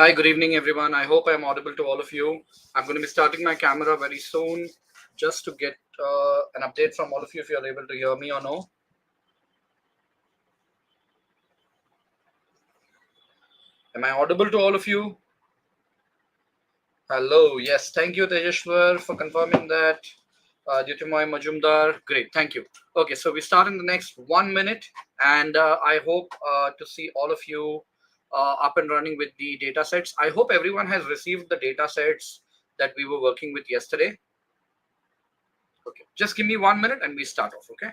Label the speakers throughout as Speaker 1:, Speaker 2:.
Speaker 1: Hi, good evening, everyone. I hope I'm audible to all of you. I'm going to be starting my camera very soon just to get an update from all of you if you're able to hear me or no. Am I audible to all of you? Hello. Yes. Thank you, Tejeshwar, for confirming that. Jyotirmoy Majumdar. Great. Thank you. Okay. So we start in the next 1 minute. And I hope to see all of you up and running with the data sets. I hope everyone has received the data sets that we were working with yesterday. Okay, just give me 1 minute and we start off, okay?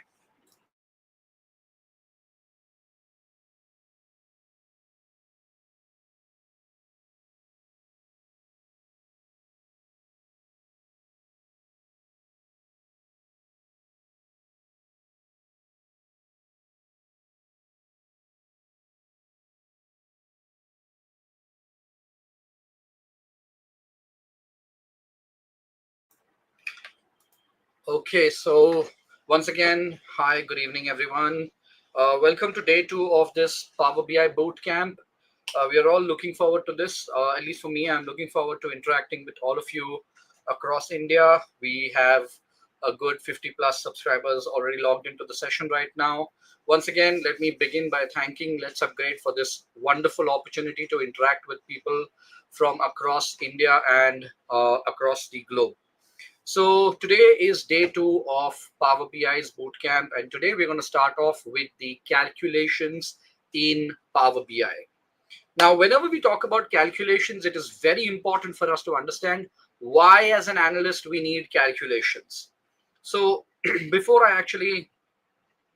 Speaker 1: Okay, so once again, hi, good evening, everyone. Welcome to day 2 of this Power BI Bootcamp. We are all looking forward to this. At least for me, I'm looking forward to interacting with all of you across India. We have a good 50 plus subscribers already logged into the session right now. Once again, let me begin by thanking Let's Upgrade for this wonderful opportunity to interact with people from across India and across the globe. So today is day 2 of Power BI's bootcamp, and today we're going to start off with the calculations in Power BI. Now, whenever we talk about calculations, it is very important for us to understand why, as an analyst, we need calculations. So before I actually,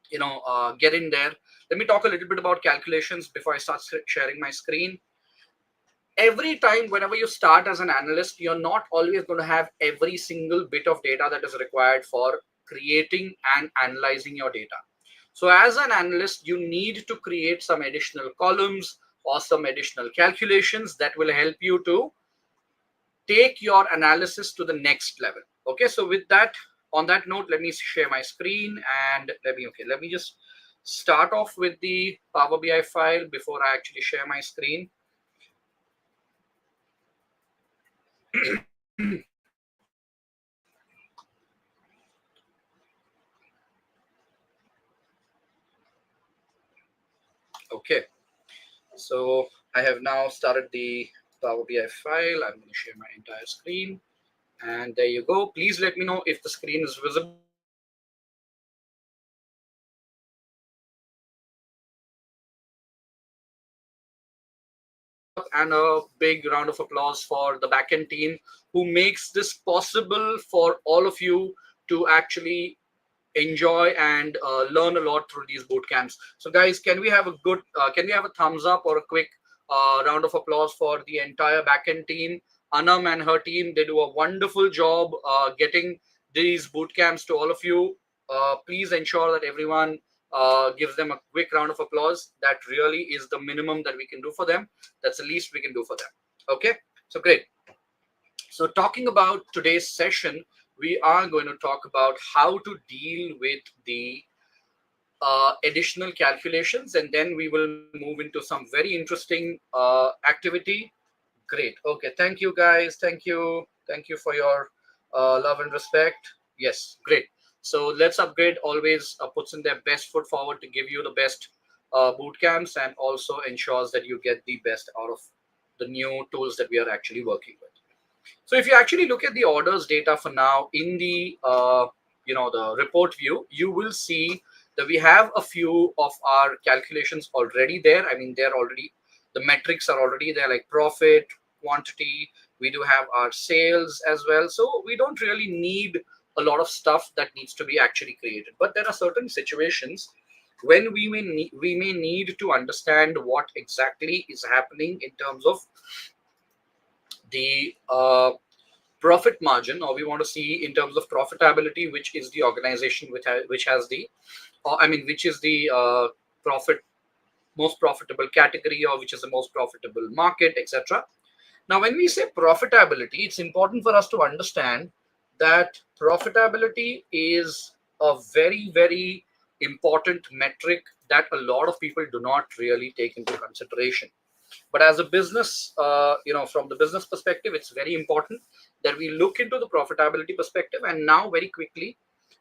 Speaker 1: get in there, let me talk a little bit about calculations before I start sharing my screen. Every time whenever you start as an analyst, you're not always going to have every single bit of data that is required for creating and analyzing your data. So as an analyst, you need to create some additional columns or some additional calculations that will help you to take your analysis to the next level. Okay, so with that, on that note, let me share my screen and let me just start off with the Power BI file before I actually share my screen. Okay, so I have now started the Power BI file. I'm going to share my entire screen. And there you go. Please let me know if the screen is visible. And a big round of applause for the backend team who makes this possible for all of you to actually enjoy and learn a lot through these boot camps. So guys, can we have a thumbs up or a quick round of applause for the entire backend team? Anam and her team, they do a wonderful job getting these boot camps to all of you. Please ensure that everyone gives them a quick round of applause. That really is the minimum that we can do for them. That's the least we can do for them. Okay, so great. So talking about today's session, we are going to talk about how to deal with the additional calculations, and then we will move into some very interesting activity. Great. Okay. Thank you, guys. Thank you. Thank you for your love and respect. Yes. Great. So Let's Upgrade always puts in their best foot forward to give you the best boot camps and also ensures that you get the best out of the new tools that we are actually working with. So if you actually look at the orders data for now in the the report view, you will see that we have a few of our calculations already there. I mean, they're already, the metrics are already there, like profit, quantity. We do have our sales as well. So we don't really need a lot of stuff that needs to be actually created. But there are certain situations when we may need to understand what exactly is happening in terms of the profit margin, or we want to see in terms of profitability, which is the organization which has the, which is the profit most profitable category, or which is the most profitable market, etc. Now, when we say profitability, it's important for us to understand that profitability is a very, very important metric that a lot of people do not really take into consideration. But as a business, from the business perspective, it's very important that we look into the profitability perspective. And now, very quickly,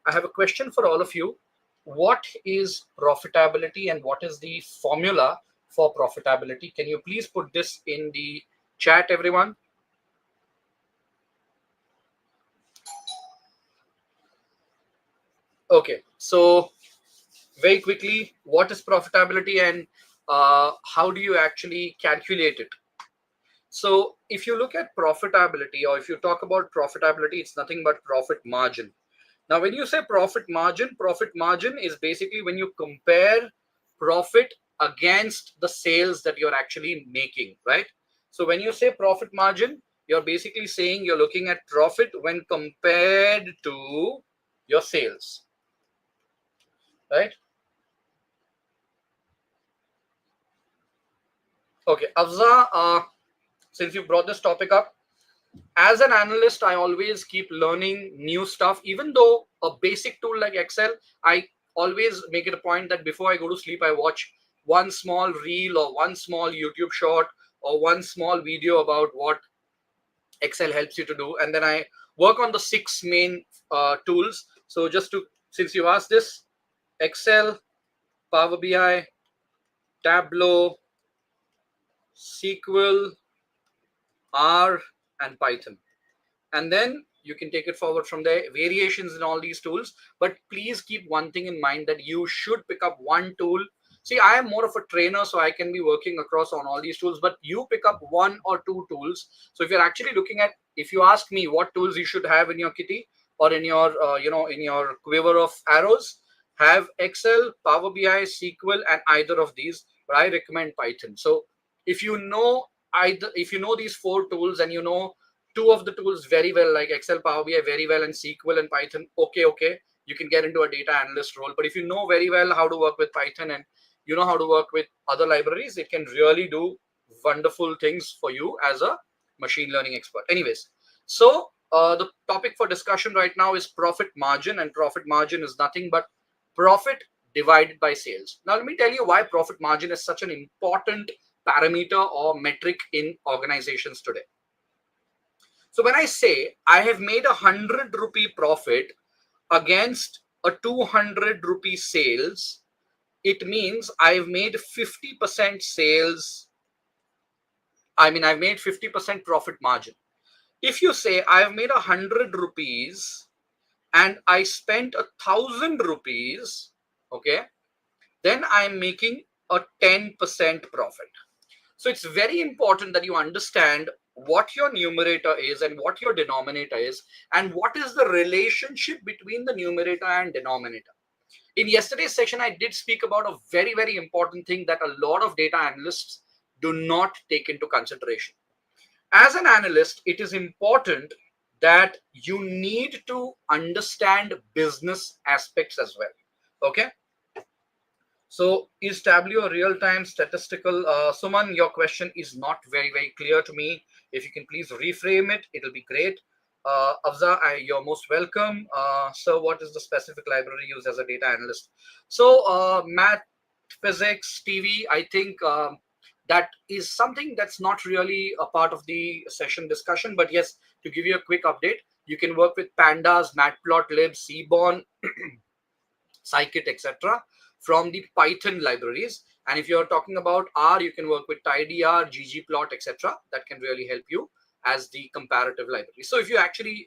Speaker 1: I have a question for all of you. What is profitability and what is the formula for profitability? Can you please put this in the chat, everyone? Okay, so very quickly, what is profitability and how do you actually calculate it? So if you look at profitability, or if you talk about profitability, it's nothing but profit margin. Now, when you say profit margin is basically when you compare profit against the sales that you're actually making, right? So when you say profit margin, you're basically saying you're looking at profit when compared to your sales, right? Okay, Afza, since you brought this topic up, as an analyst, I always keep learning new stuff. Even though a basic tool like Excel, I always make it a point that before I go to sleep, I watch one small reel or one small YouTube short or one small video about what Excel helps you to do. And then I work on the 6 main tools. So since you asked this, Excel, Power BI, Tableau, SQL, R, and Python. And then you can take it forward from there, variations in all these tools. But please keep one thing in mind, that you should pick up one tool. See, I am more of a trainer, so I can be working across on all these tools, but you pick up 1 or 2 tools. So if you're actually looking at, if you ask me what tools you should have in your kitty or in your in your quiver of arrows, have Excel, Power BI, SQL, and either of these, but I recommend Python. So if you know these 4 tools, and you know 2 of the tools very well, like Excel, Power BI very well, and SQL and Python, okay, you can get into a data analyst role. But if you know very well how to work with Python, and you know how to work with other libraries, it can really do wonderful things for you as a machine learning expert. Anyways, so the topic for discussion right now is profit margin, and profit margin is nothing but profit divided by sales. Now, let me tell you why profit margin is such an important parameter or metric in organizations today. So when I say I have made ₹100 profit against a 200 rupee sales, it means I've made 50% sales. I've made 50% profit margin. If you say I've made ₹100 and I spent 1,000 rupees, okay, then I'm making a 10% profit. So it's very important that you understand what your numerator is and what your denominator is, and what is the relationship between the numerator and denominator. In yesterday's session, I did speak about a very, very important thing that a lot of data analysts do not take into consideration. As an analyst, it is important that you need to understand business aspects as well. Okay. So is Tableau a real-time statistical? Suman, your question is not very, very clear to me. If you can please reframe it, it'll be great. Afza, you're most welcome. So what is the specific library used as a data analyst? So math, physics, TV, I think that is something that's not really a part of the session discussion. But yes, to give you a quick update, you can work with pandas, matplotlib, seaborn, scikit, etc. from the Python libraries. And if you're talking about R, you can work with tidyr, ggplot, etc. That can really help you as the comparative library. So if you actually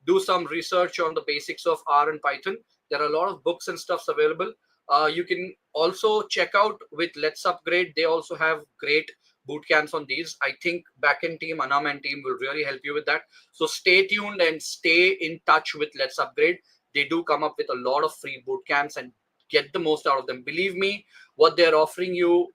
Speaker 1: do some research on the basics of R and Python, there are a lot of books and stuffs available. You can also check out with LetsUpgrade. They also have great boot camps on these. I think backend team, Anam and team will really help you with that. So stay tuned and stay in touch with LetsUpgrade. They do come up with a lot of free boot camps, and get the most out of them. Believe me, what they're offering you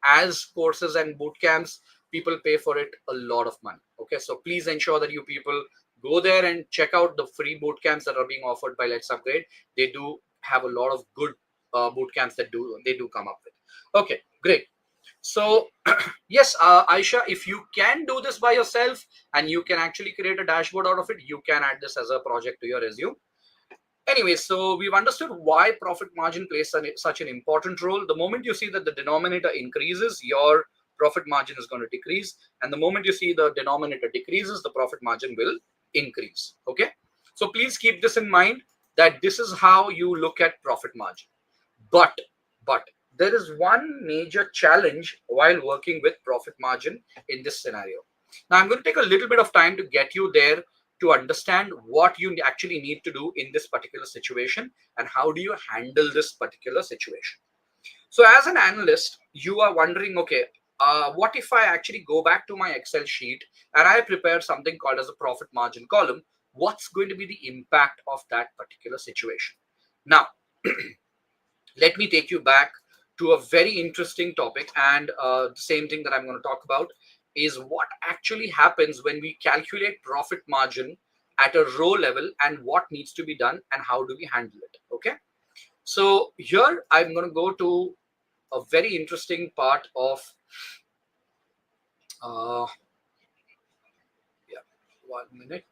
Speaker 1: as courses and boot camps, people pay for it a lot of money. Okay, so please ensure that you people go there and check out the free boot camps that are being offered by LetsUpgrade. They do have a lot of good boot camps that they do come up with. Okay, great. So yes, Aisha, if you can do this by yourself and you can actually create a dashboard out of it, you can add this as a project to your resume. Anyway, so we've understood why profit margin plays such an important role. The moment you see that the denominator increases, your profit margin is going to decrease. And the moment you see the denominator decreases, the profit margin will increase. Okay. So please keep this in mind, that this is how you look at profit margin. But there is one major challenge while working with profit margin in this scenario. Now I'm going to take a little bit of time to get you there to understand what you actually need to do in this particular situation and how do you handle this particular situation. So as an analyst, you are wondering, okay, what if I actually go back to my Excel sheet and I prepare something called as a profit margin column? What's going to be the impact of that particular situation? Now, let me take you back to a very interesting topic, and the same thing that I'm going to talk about is what actually happens when we calculate profit margin at a row level and what needs to be done and how do we handle it. Okay. So here I'm going to go to a very interesting part of yeah, 1 minute.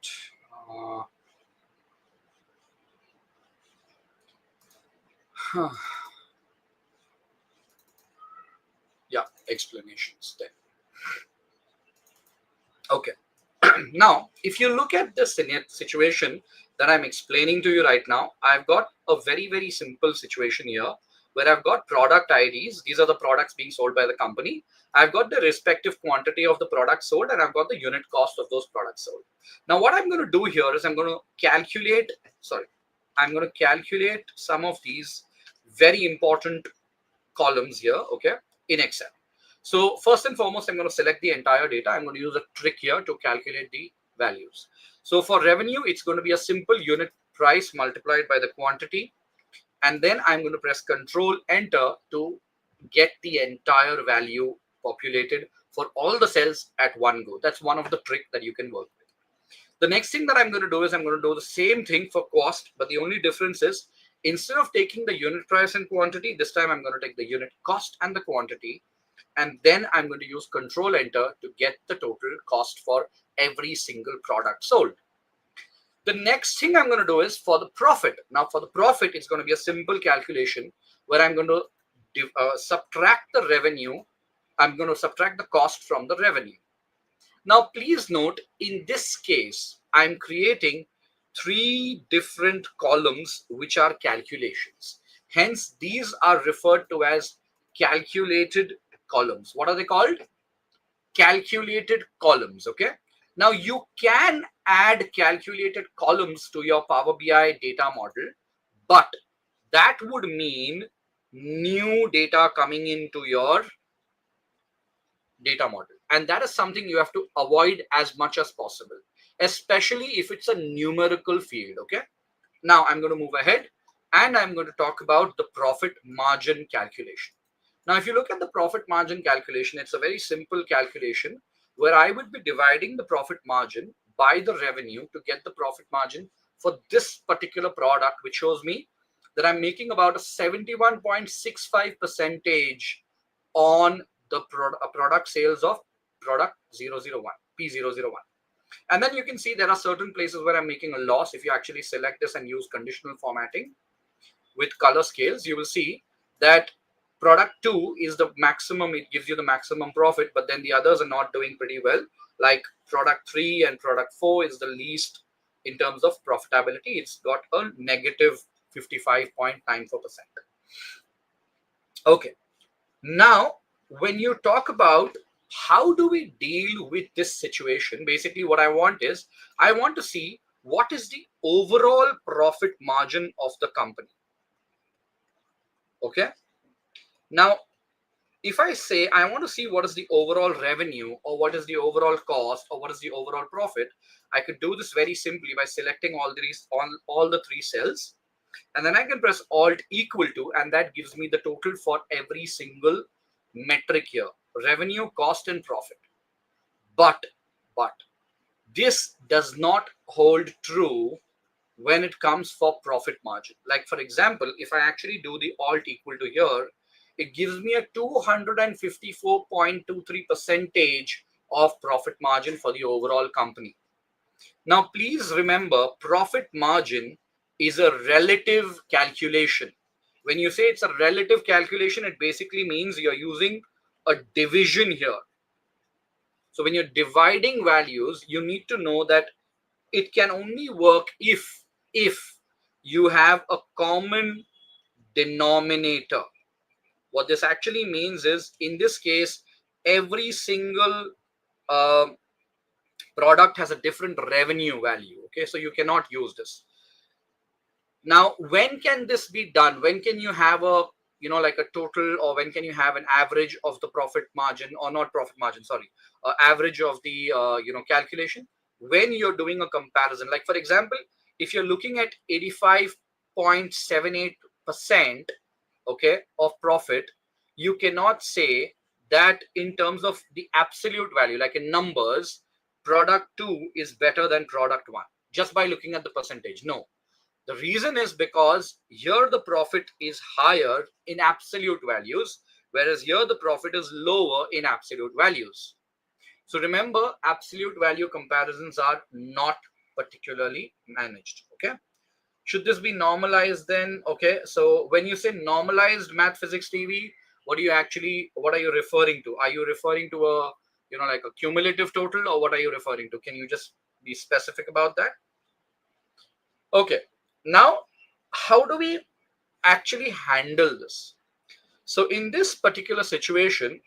Speaker 1: Yeah, explanations then. Okay. Now, if you look at the situation that I'm explaining to you right now, I've got a very, very simple situation here where I've got product IDs. These are the products being sold by the company. I've got the respective quantity of the products sold, and I've got the unit cost of those products sold. Now, what I'm going to do here is I'm going to calculate some of these very important columns here, okay, in Excel. So first and foremost, I'm going to select the entire data. I'm going to use a trick here to calculate the values. So for revenue, it's going to be a simple unit price multiplied by the quantity. And then I'm going to press Control Enter to get the entire value populated for all the cells at one go. That's one of the tricks that you can work with. The next thing that I'm going to do is I'm going to do the same thing for cost, but the only difference is instead of taking the unit price and quantity, this time I'm going to take the unit cost and the quantity. And then I'm going to use Control Enter to get the total cost for every single product sold. The next thing I'm going to do is for the profit. Now for the profit, it's going to be a simple calculation where I'm going to subtract the revenue. I'm going to subtract the cost from the revenue. Now please note, in this case, I'm creating 3 different columns which are calculations. Hence, these are referred to as calculated columns. What are they called? Calculated columns. Okay. Now you can add calculated columns to your Power BI data model, but that would mean new data coming into your data model. And that is something you have to avoid as much as possible, especially if it's a numerical field. Okay. Now I'm going to move ahead and I'm going to talk about the profit margin calculation. Now, if you look at the profit margin calculation, it's a very simple calculation where I would be dividing the profit margin by the revenue to get the profit margin for this particular product, which shows me that I'm making about a 71.65% on the product sales of product 001, P001. And then you can see there are certain places where I'm making a loss. If you actually select this and use conditional formatting with color scales, you will see that product 2 is the maximum, it gives you the maximum profit, but then the others are not doing pretty well. Like product 3 and product 4 is the least in terms of profitability. It's got a negative 55.94%. Okay. Now, when you talk about how do we deal with this situation, basically what I want is, I want to see what is the overall profit margin of the company. Okay. Now, if I say I want to see what is the overall revenue or what is the overall cost or what is the overall profit, I could do this very simply by selecting all the 3 cells, and then I can press Alt equal to, and that gives me the total for every single metric here: revenue, cost, and profit. But this does not hold true when it comes for profit margin. Like for example, if I actually do the Alt equal to here, it gives me a 254.23% of profit margin for the overall company. Now, please remember, profit margin is a relative calculation. When you say it's a relative calculation, it basically means you're using a division here. So when you're dividing values, you need to know that it can only work if you have a common denominator. What this actually means is, in this case, every single uh, product has a different revenue value. Okay, so you cannot use this. Now, when can this be done? When can you have a, like a total, or when can you have an average of the profit margin, or not profit margin, sorry, average of the, calculation? When you're doing a comparison, like for example, if you're looking at 85.78%, okay, of profit, you cannot say that in terms of the absolute value, like in numbers, product 2 is better than product 1 just by looking at the percentage. No, the reason is because here the profit is higher in absolute values, whereas here the profit is lower in absolute values. So remember, absolute value comparisons are not particularly managed. Okay. Should this be normalized then? Okay. So when you say normalized math physics TV, what are you referring to? Are you referring to a, like a cumulative total, or what are you referring to? Can you just be specific about that? Okay. Now, how do we actually handle this? So in this particular situation,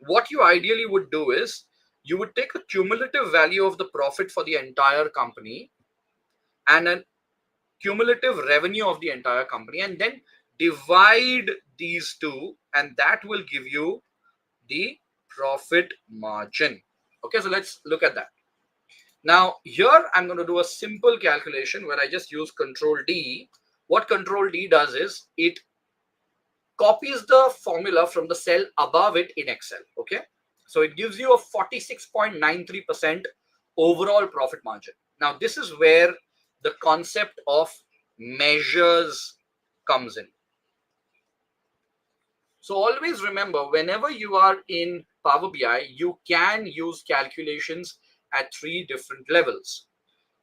Speaker 1: what you ideally would do is you would take a cumulative value of the profit for the entire company and a cumulative revenue of the entire company, and then divide these two, and that will give you the profit margin. Okay, so let's look at that. Now here I'm going to do a simple calculation where I just use Control D. What Control D does is it copies the formula from the cell above it in Excel. Okay, so it gives you a 46.93% overall profit margin. Now this is where the concept of measures comes in. So always remember, whenever you are in Power BI, you can use calculations at 3 different levels.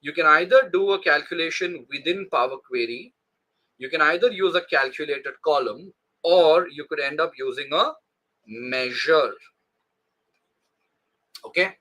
Speaker 1: You can either do a calculation within Power Query, you can either use a calculated column, or you could end up using a measure. Okay,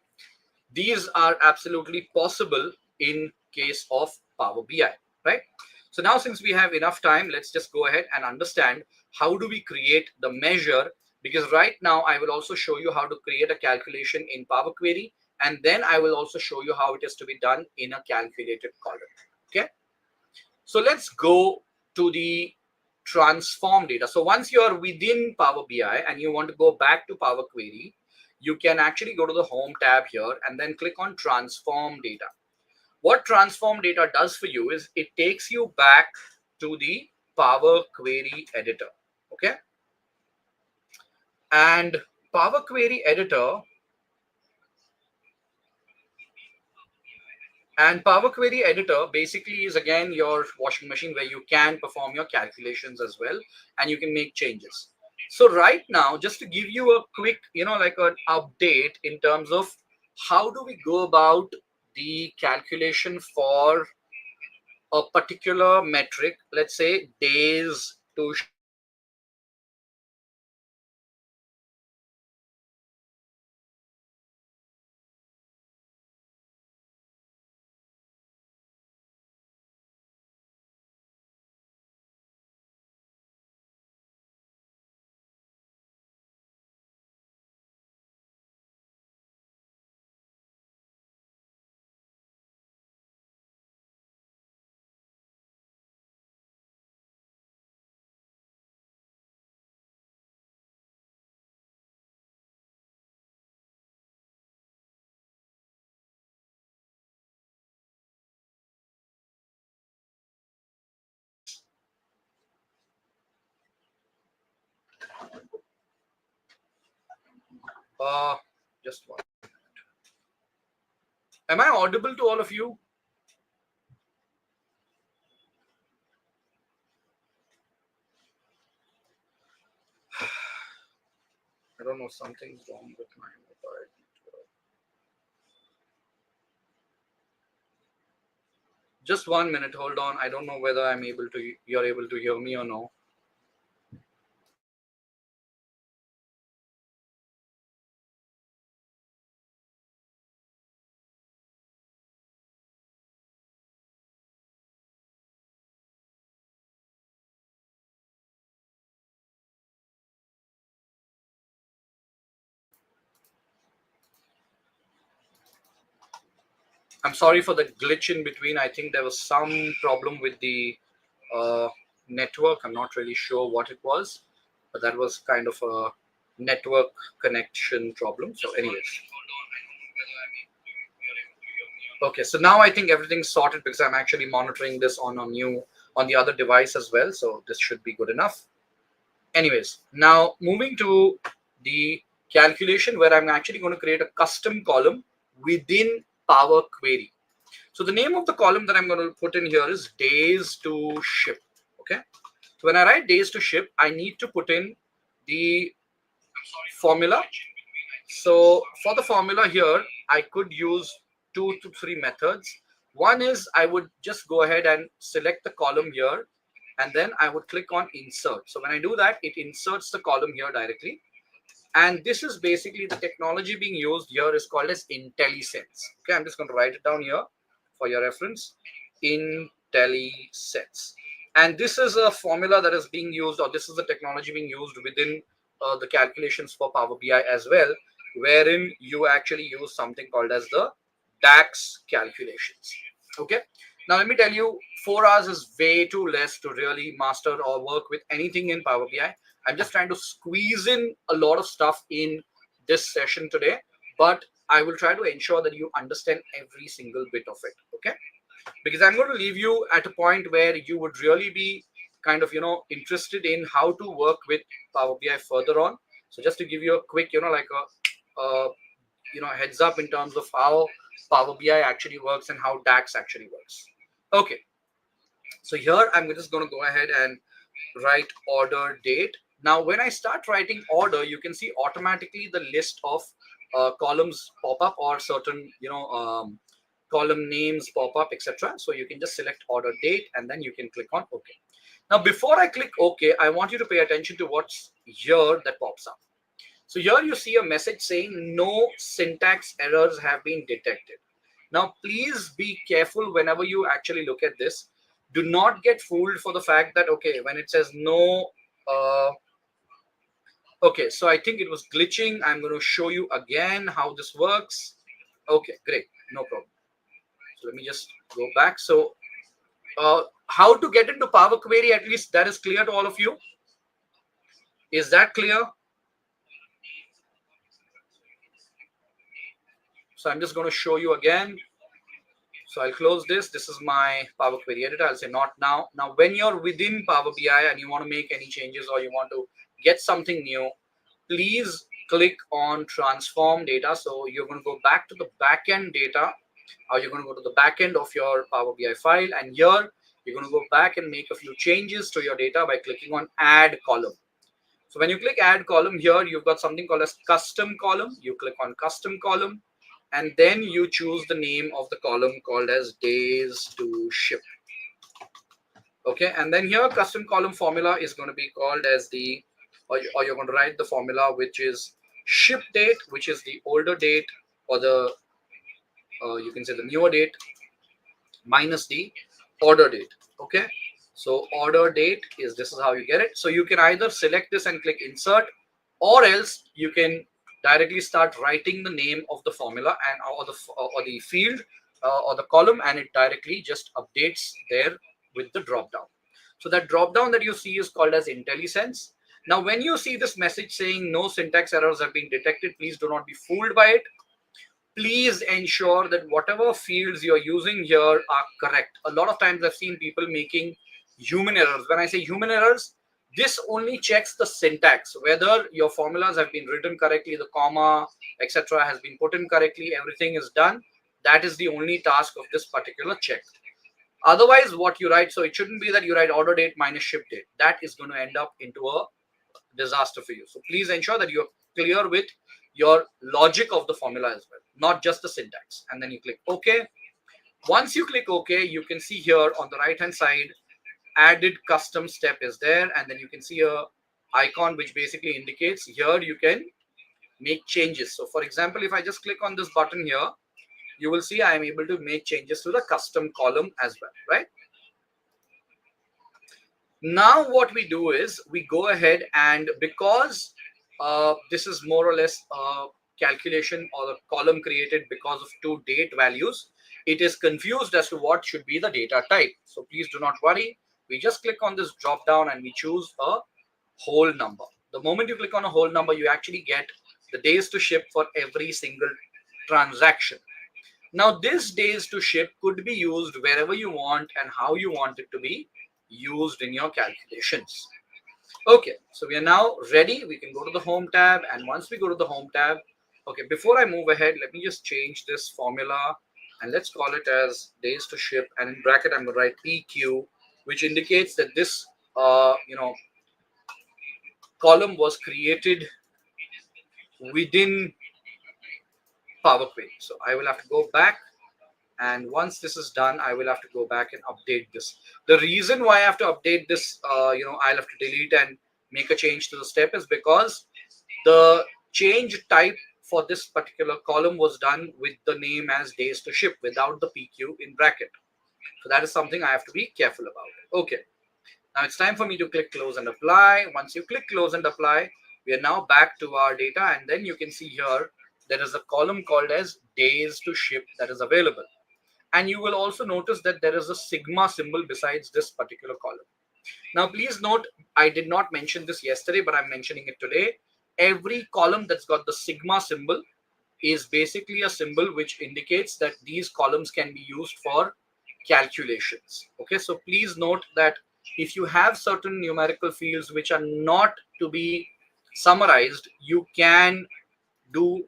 Speaker 1: these are absolutely possible in case of Power BI, right? So now, since we have enough time, let's just go ahead and understand how do we create the measure, because right now I will also show you how to create a calculation in Power Query, and then I will also show you how it is to be done in a calculated column. Okay, so let's go to the transform data. So once you are within Power BI and you want to go back to Power Query, you can actually go to the home tab here and then click on transform data. What transform data does for you is it takes you back to the Power Query editor. Okay, and Power Query editor basically is again your washing machine where you can perform your calculations as well, and you can make changes. So right now, just to give you a quick, like an update in terms of how do we go about the calculation for a particular metric, let's say days to just one. Am I audible to all of you? I don't know, something's wrong with my mobile. Just 1 minute, hold on. I don't know whether you're able to hear me or no. I'm sorry for the glitch in between. I think there was some problem with the uh, network. I'm not really sure what it was, but that was kind of a network connection problem. So, anyways, okay. So now I think everything's sorted because I'm actually monitoring this on the other device as well. So this should be good enough. Anyways, now moving to the calculation where I'm actually going to create a custom column within Power Query. So the name of the column that I'm going to put in here is days to ship. Okay. So when I write days to ship, I need to put in the formula. So for the formula here, I could use 2 to 3 methods. One is I would just go ahead and select the column here, and then I would click on insert. So when I do that, it inserts the column here directly. And this is basically the technology being used here is called as IntelliSense. Okay, I'm just going to write it down here for your reference. IntelliSense. And this is a formula that is being used, or this is the technology being used within the calculations for Power BI as well, wherein you actually use something called as the DAX calculations. Okay. Now let me tell you, 4 hours is way too less to really master or work with anything in Power BI. I'm just trying to squeeze in a lot of stuff in this session today, but I will try to ensure that you understand every single bit of it. Okay. Because I'm going to leave you at a point where you would really be kind of, interested in how to work with Power BI further on. So just to give you a quick, like heads up in terms of how Power BI actually works and how DAX actually works. Okay. So here I'm just going to go ahead and write order date. Now, when I start writing order, you can see automatically the list of columns pop up, or certain, column names pop up, etc. So you can just select order date and then you can click on OK. Now, before I click OK, I want you to pay attention to what's here that pops up. So here you see a message saying no syntax errors have been detected. Now, please be careful whenever you actually look at this. Do not get fooled for the fact that, okay, when it says no, okay, so I think it was glitching. I'm going to show you again how this works. Okay, great. No problem. So let me just go back. So how to get into Power Query, at least that is clear to all of you. Is that clear? So I'm just going to show you again. So I'll close this. This is my Power Query editor. I'll say not now. Now, when you're within Power BI and you want to make any changes or you want to get something new, please click on transform data. So you're going to go back to the backend data, or you're going to go to the backend of your Power BI file. And here you're going to go back and make a few changes to your data by clicking on add column. So when you click add column here, you've got something called as custom column. You click on custom column, and then you choose the name of the column called as days to ship. Okay, and then here custom column formula is going to be called as the, or you're going to write the formula which is ship date, which is the older date, or the you can say the newer date, minus the order date. Okay, so order date is, this is how you get it. So you can either select this and click insert, or else you can directly start writing the name of the formula and or the field or the column, and it directly just updates there with the drop down. So that drop down that you see is called as IntelliSense. Now, when you see this message saying no syntax errors have been detected, please do not be fooled by it. Please ensure that whatever fields you're using here are correct. A lot of times I've seen people making human errors. When I say human errors, this only checks the syntax, whether your formulas have been written correctly, the comma, etc. has been put in correctly, everything is done. That is the only task of this particular check. Otherwise, what you write, so it shouldn't be that you write order date minus ship date. That is going to end up into a disaster for you. So please ensure that you're clear with your logic of the formula as well, not just the syntax. And then you click OK. Once you click OK, you can see here on the right hand side, added custom step is there, and then you can see a icon which basically indicates here you can make changes. So for example, if I just click on this button here, you will see I am able to make changes to the custom column as well, right? Now what we do is we go ahead, and because this is more or less a calculation or a column created because of 2 date values, it is confused as to what should be the data type. So please do not worry. We just click on this drop down and we choose a whole number. The moment you click on a whole number, you actually get the days to ship for every single transaction. Now, this days to ship could be used wherever you want and how you want it to be used in your calculations. Okay, so we are now ready. We can go to the home tab, and once we go to the home tab, okay, before I move ahead, let me just change this formula and let's call it as days to ship, and in bracket I'm going to write PQ, which indicates that this column was created within Power Query. So I will have to go back, and once this is done, I will have to go back and update this. The reason why I have to update this, I'll have to delete and make a change to the step is because the change type for this particular column was done with the name as days to ship without the PQ in bracket. So that is something I have to be careful about. Okay. Now it's time for me to click close and apply. Once you click close and apply, we are now back to our data, and then you can see here there is a column called as days to ship that is available. And you will also notice that there is a sigma symbol besides this particular column. Now, please note, I did not mention this yesterday, but I'm mentioning it today. Every column that's got the sigma symbol is basically a symbol which indicates that these columns can be used for calculations. Okay, so please note that if you have certain numerical fields which are not to be summarized, you can do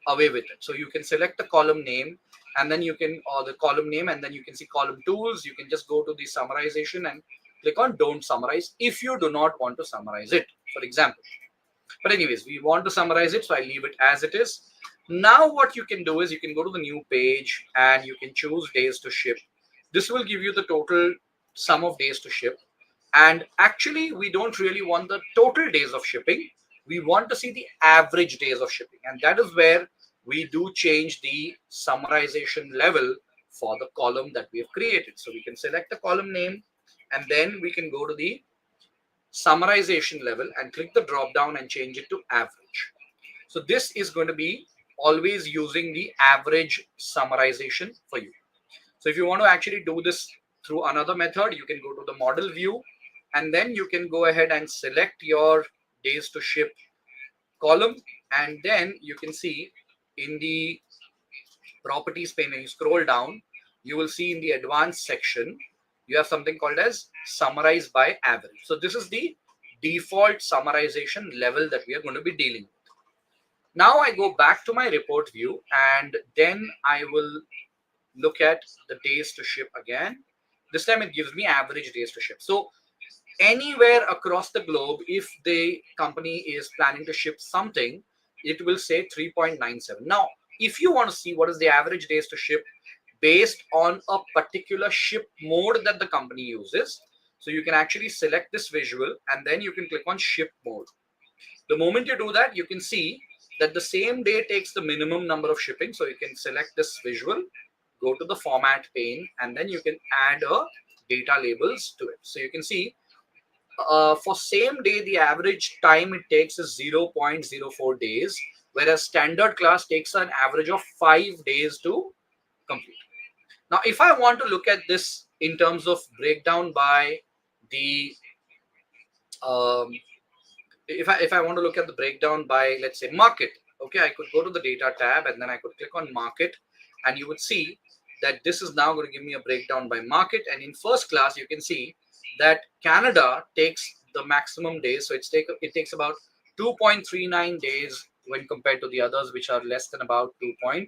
Speaker 1: away with it. So you can select the column name, and then you can, or the column name, and then you can see column tools. You can just go to the summarization and click on don't summarize if you do not want to summarize it, for example. But anyways, we want to summarize it, so I leave it as it is. Now what you can do is you can go to the new page and you can choose days to ship. This will give you the total sum of days to ship. And actually, we don't really want the total days of shipping. We want to see the average days of shipping. And that is where we do change the summarization level for the column that we have created. So we can select the column name, and then we can go to the summarization level and click the drop down and change it to average. So this is going to be always using the average summarization for you. So if you want to actually do this through another method, you can go to the model view, and then you can go ahead and select your days to ship column, and then you can see in the properties pane, when you scroll down, you will see in the advanced section you have something called as summarize by average. So this is the default summarization level that we are going to be dealing with. Now I go back to my report view, and then I will look at the days to ship again. This time it gives me average days to ship. So anywhere across the globe, if the company is planning to ship something, it will say 3.97. Now, if you want to see what is the average days to ship based on a particular ship mode that the company uses, so you can actually select this visual and then you can click on ship mode. The moment you do that, you can see that the same day takes the minimum number of shipping. So you can select this visual, go to the format pane, and then you can add a data labels to it. So you can see for same day, the average time it takes is 0.04 days, whereas standard class takes an average of 5 days to complete. Now, if I want to look at this in terms of breakdown by the if I want to look at the breakdown by, let's say, market, okay, I could go to the data tab and then I could click on market, and you would see that this is now going to give me a breakdown by market. And in first class, you can see that Canada takes the maximum days. So it takes about 2.39 days when compared to the others, which are less than about 2.20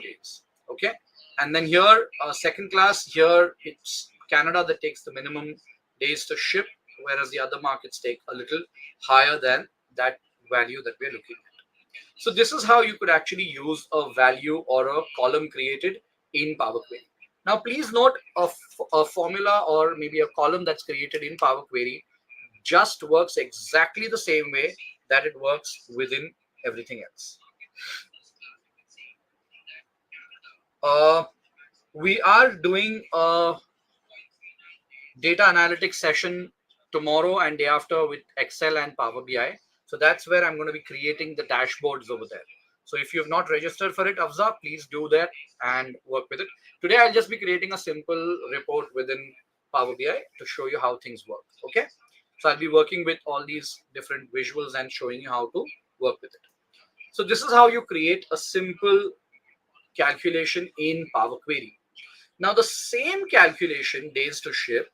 Speaker 1: days. Okay. And then here, second class, here it's Canada that takes the minimum days to ship, whereas the other markets take a little higher than that value that we're looking at. So this is how you could actually use a value or a column created in Power Query. Now, please note a formula or maybe a column that's created in Power Query just works exactly the same way that it works within everything else. We are doing a data analytics session tomorrow and day after with Excel and Power BI. So that's where I'm going to be creating the dashboards over there. So if you have not registered for it, Afza, please do that and work with it. Today, I'll just be creating a simple report within Power BI to show you how things work. Okay. So I'll be working with all these different visuals and showing you how to work with it. So this is how you create a simple calculation in Power Query. Now the same calculation, days to ship,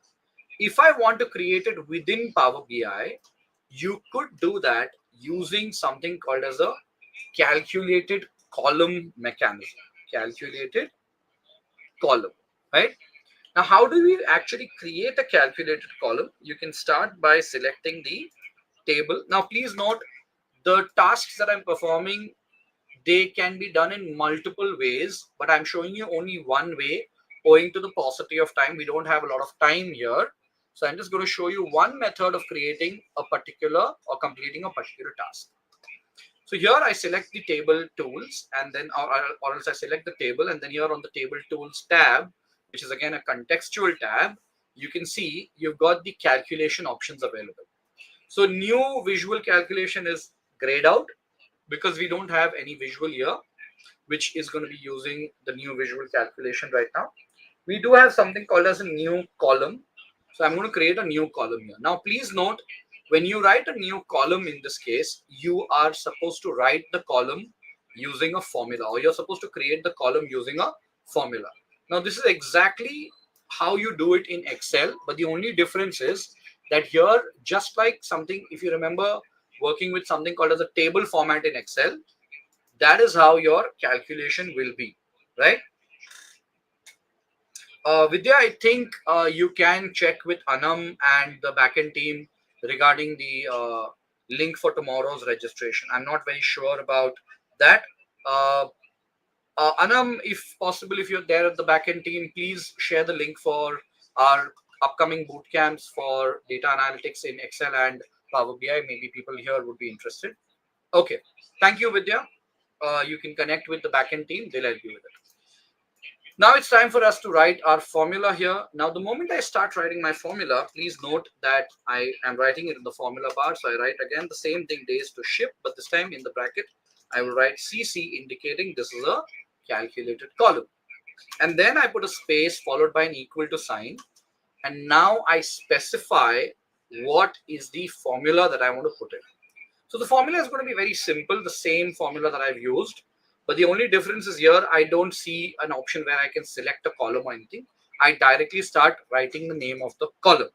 Speaker 1: if I want to create it within Power BI, you could do that using something called as a calculated column mechanism. Calculated column, right? Now, how do we actually create a calculated column? You can start by selecting the table. Now, please note the tasks that I'm performing, they can be done in multiple ways, but I'm showing you only one way owing to the paucity of time. We don't have a lot of time here. So I'm just going to show you one method of creating a particular or completing a particular task. So here I select the table tools and then or else I select the table, and then here on the table tools tab, which is again a contextual tab, you can see you've got the calculation options available. So new visual calculation is grayed out because we don't have any visual here, which is going to be using the new visual calculation right now. We do have something called as a new column. So I'm going to create a new column here. Now, please note, when you write a new column in this case, you are supposed to write the column using a formula, or you're supposed to create the column using a formula. Now, this is exactly how you do it in Excel, but the only difference is that here, just like something, if you remember working with something called as a table format in Excel, that is how your calculation will be, right? Vidya, I think you can check with Anam and the backend team regarding the link for tomorrow's registration. I'm not very sure about that. Uh, Anam, if possible, if you're there at the backend team, please share the link for our upcoming boot camps for data analytics in Excel and Power BI. Maybe people here would be interested. Okay. Thank you, Vidya. You can connect with the backend team. They'll help you with it. Now it's time for us to write our formula here. Now, the moment I start writing my formula, please note that I am writing it in the formula bar. So I write again the same thing, days to ship, but this time in the bracket, I will write CC, indicating this is a calculated column. And then I put a space followed by an equal to sign. And now I specify what is the formula that I want to put in. So the formula is going to be very simple, the same formula that I've used. But the only difference is here, I don't see an option where I can select a column or anything. I directly start writing the name of the column.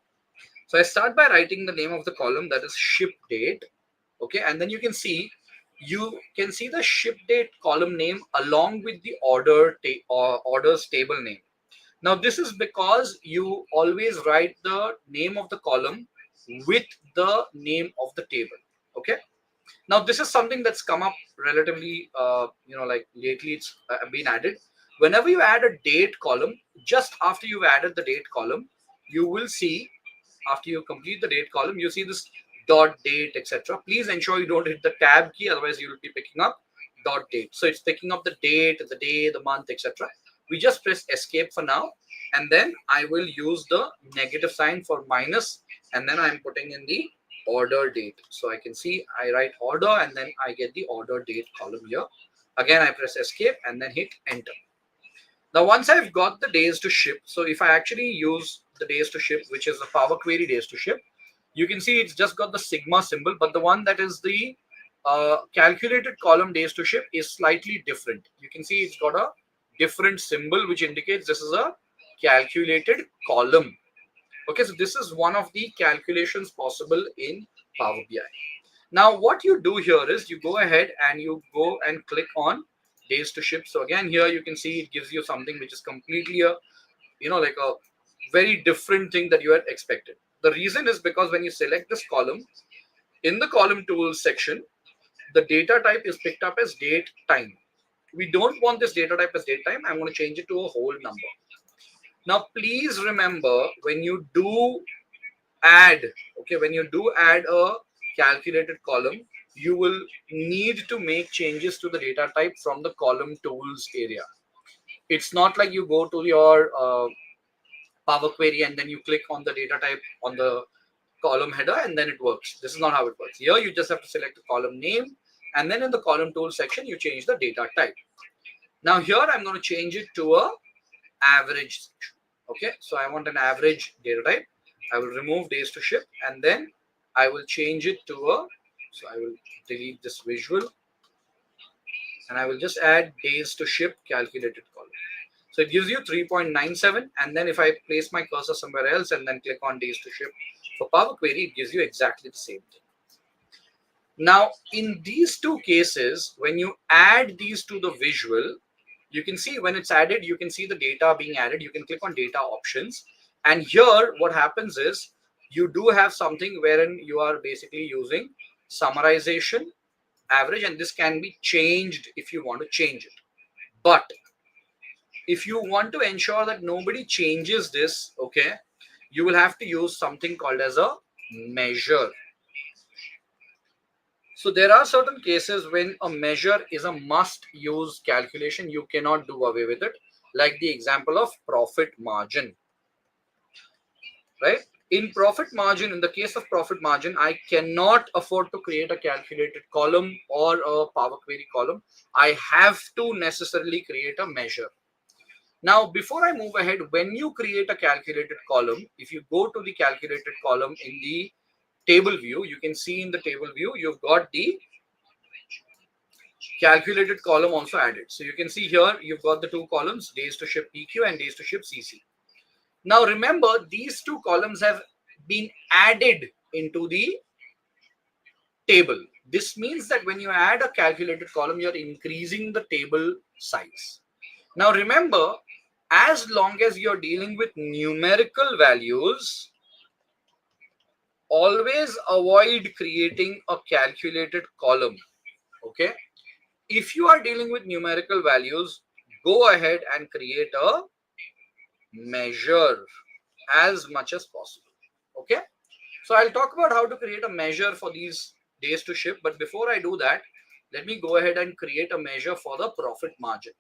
Speaker 1: So I start by writing the name of the column, that is ship date. Okay, and then you can see the ship date column name along with the orders table name. Now this is because you always write the name of the column with the name of the table. Okay. Now this is something that's come up relatively, like lately it's been added. Whenever you add a date column, just after you've added the date column, you will see, after you complete the date column, you see this dot date, etc. Please ensure you don't hit the tab key, otherwise you will be picking up dot date. So it's picking up the date, the day, the month, etc. We just press escape for now, and then I will use the negative sign for minus, and then I'm putting in the order date. So I can see I write order and then I get the order date column here. Again, I press escape and then hit enter. Now, once I've got the days to ship, so if I actually use the days to ship, which is the Power Query days to ship, you can see it's just got the sigma symbol, but the one that is the calculated column days to ship is slightly different. You can see it's got a different symbol, which indicates this is a calculated column. Okay, so this is one of the calculations possible in Power BI. Now, what you do here is you go ahead and you go and click on days to ship. So again, here you can see it gives you something which is completely like a very different thing that you had expected. The reason is because when you select this column, in the column tools section, the data type is picked up as date time. We don't want this data type as date time. I'm going to change it to a whole number. Now, please remember, when you do add a calculated column, you will need to make changes to the data type from the column tools area. It's not like you go to your Power Query and then you click on the data type on the column header and then it works. This is not how it works. Here you just have to select the column name and then in the column tool section, you change the data type. Now here I'm going to change it to a average section. Okay, so I want an average data type. I will remove days to ship, and then I will change it to a, so I will delete this visual, and I will just add days to ship calculated column. So it gives you 3.97, and then if I place my cursor somewhere else and then click on days to ship for Power Query, it gives you exactly the same thing. Now, in these two cases, when you add these to the visual, you can see when it's added, you can see the data being added. You can click on data options. And here, what happens is you do have something wherein you are basically using summarization, average, and this can be changed if you want to change it. But if you want to ensure that nobody changes this, okay, you will have to use something called as a measure. So there are certain cases when a measure is a must use calculation. You cannot do away with it, like the example of profit margin, right? In profit margin, in the case of profit margin, I cannot afford to create a calculated column or a Power Query column. I have to necessarily create a measure. Now, before I move ahead, when you create a calculated column, if you go to the calculated column in the table view, you can see in the table view, you've got the calculated column also added. So you can see here, you've got the two columns, days to ship PQ and days to ship CC. Now, remember, these two columns have been added into the table. This means that when you add a calculated column, you're increasing the table size. Now, remember, as long as you're dealing with numerical values, always avoid creating a calculated column. Okay. If you are dealing with numerical values, go ahead and create a measure as much as possible. Okay. So I'll talk about how to create a measure for these days to ship. But before I do that, let me go ahead and create a measure for the profit margin.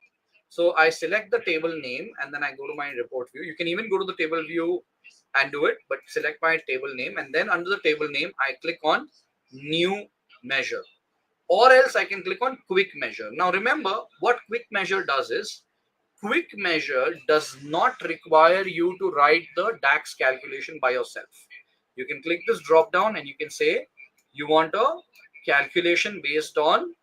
Speaker 1: So I select the table name and then I go to my report view. You can even go to the table view and do it, but select my table name, and then under the table name, I click on new measure, or else I can click on quick measure. Now remember, what quick measure does is, quick measure does not require you to write the DAX calculation by yourself. You can click this drop down and you can say you want a calculation based on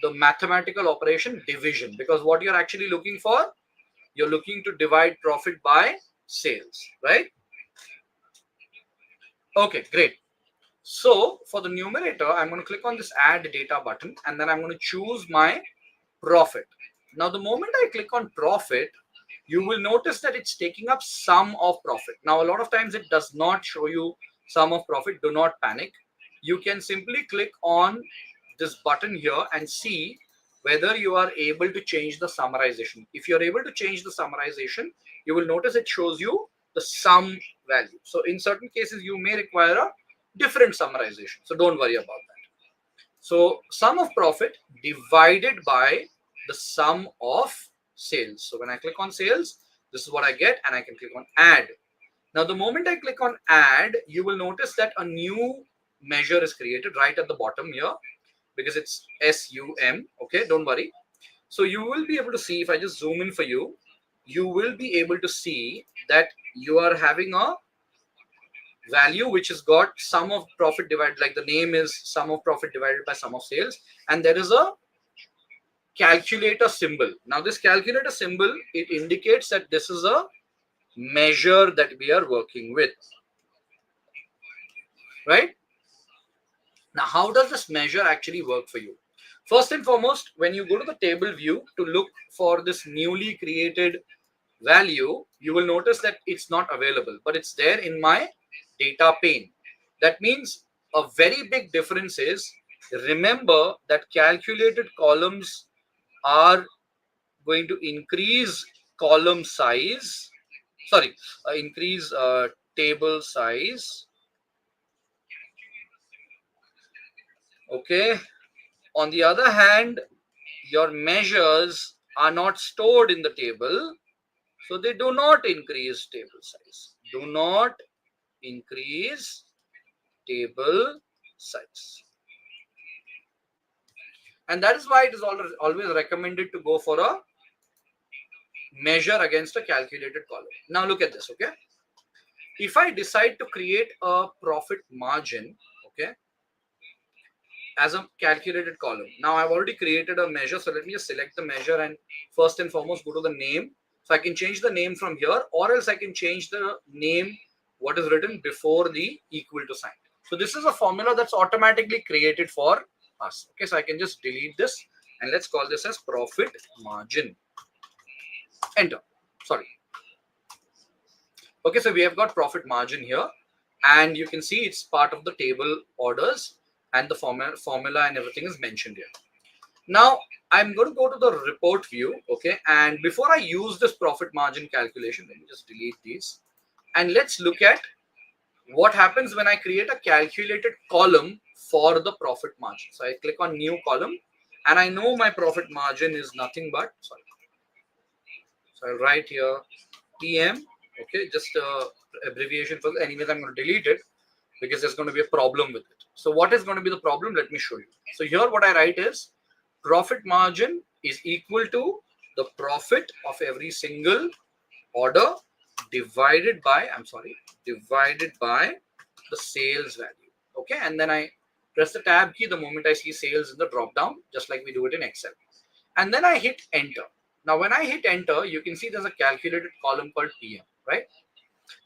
Speaker 1: the mathematical operation division, because what you're actually looking for, you're looking to divide profit by sales, right? Okay, great. So for the numerator, I'm going to click on this add data button, and then I'm going to choose my profit. Now, the moment I click on profit, you will notice that it's taking up sum of profit. Now, a lot of times it does not show you sum of profit. Do not panic. You can simply click on this button here and see whether you are able to change the summarization. If you're able to change the summarization, you will notice it shows you the sum value. So in certain cases, you may require a different summarization. So don't worry about that. So sum of profit divided by the sum of sales. So when I click on sales, this is what I get, and I can click on add. Now, the moment I click on add, you will notice that a new measure is created right at the bottom here, because it's SUM. Okay, don't worry. So you will be able to see, if I just zoom in for you, you will be able to see that you are having a value which has got sum of profit divided, like the name is sum of profit divided by sum of sales, and there is a calculator symbol. Now this calculator symbol, it indicates that this is a measure that we are working with, right? Now, how does this measure actually work for you? First and foremost, when you go to the table view to look for this newly created value, you will notice that it's not available, but it's there in my data pane. That means a very big difference is, remember that calculated columns are going to increase column size, sorry, increase table size. Okay. On the other hand, your measures are not stored in the table, so they do not increase table size. Do not increase table size. And that is why it is always recommended to go for a measure against a calculated column. Now look at this, okay? If I decide to create a profit margin, okay, as a calculated column. Now I've already created a measure. So let me just select the measure and first and foremost go to the name. So I can change the name from here, or else I can change the name, what is written before the equal to sign. So this is a formula that's automatically created for us. Okay, so I can just delete this and let's call this as profit margin. Enter. Sorry. Okay, so we have got profit margin here, and you can see it's part of the table orders, and the formula and everything is mentioned here. Now I'm going to go to the report view, okay, and before I use this profit margin calculation, let me just delete these, and let's look at what happens when I create a calculated column for the profit margin. So I click on new column, and I know my profit margin is nothing but, sorry, so I'll write here PM, okay, just abbreviation for, anyways I'm going to delete it because there's going to be a problem with it. So what is going to be the problem? Let me show you. So here what I write is profit margin is equal to the profit of every single order divided by, divided by the sales value. Okay, and then I press the tab key the moment I see sales in the drop down, just like we do it in Excel. And then I hit enter. Now when I hit enter, you can see there's a calculated column called PM, right?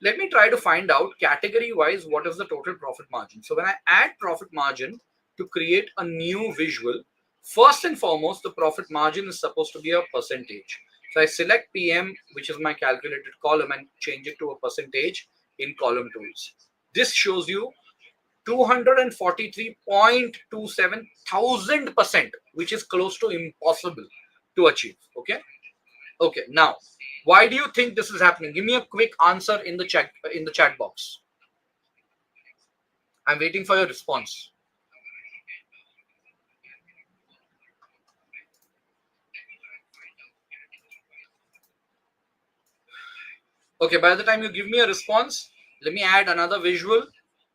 Speaker 1: Let me try to find out category wise what is the total profit margin. So when I add profit margin to create a new visual, first and foremost, the profit margin is supposed to be a percentage. So I select PM, which is my calculated column, and change it to a percentage in column tools. This shows you 243.27,000%, which is close to impossible to achieve. Okay, now why do you think this is happening? Give me a quick answer in the chat box. I'm waiting for your response. Okay, by the time you give me a response, let me add another visual,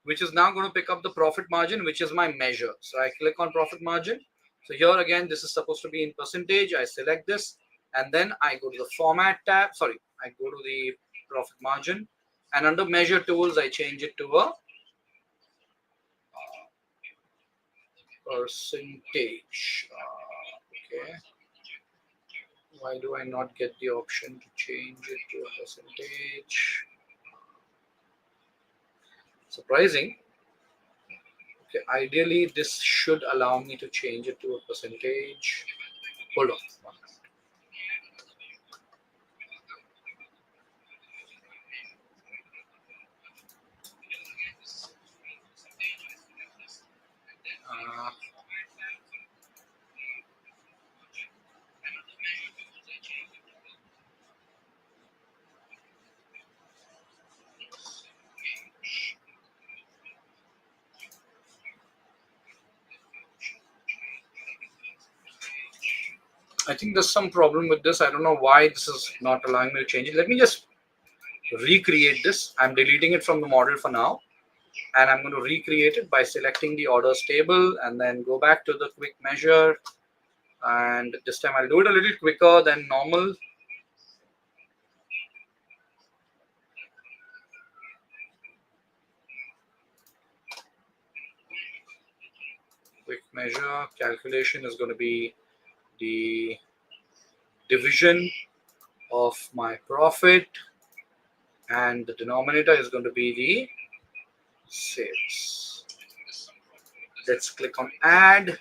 Speaker 1: which is now going to pick up the profit margin, which is my measure. So I click on profit margin. So here again, this is supposed to be in percentage. I select this, and then I go to the format tab. Sorry, I go to the profit margin, and under measure tools, I change it to a percentage. Okay. Why do I not get the option to change it to a percentage? Surprising. Okay, ideally this should allow me to change it to a percentage. Hold on. I think there's some problem with this. I don't know why this is not allowing me to change it. Let me just recreate this. I'm deleting it from the model for now, and I'm going to recreate it by selecting the orders table and then go back to the quick measure, and this time I'll do it a little quicker than normal. Quick measure calculation is going to be the division of my profit, and the denominator is going to be the sales. Let's click on add,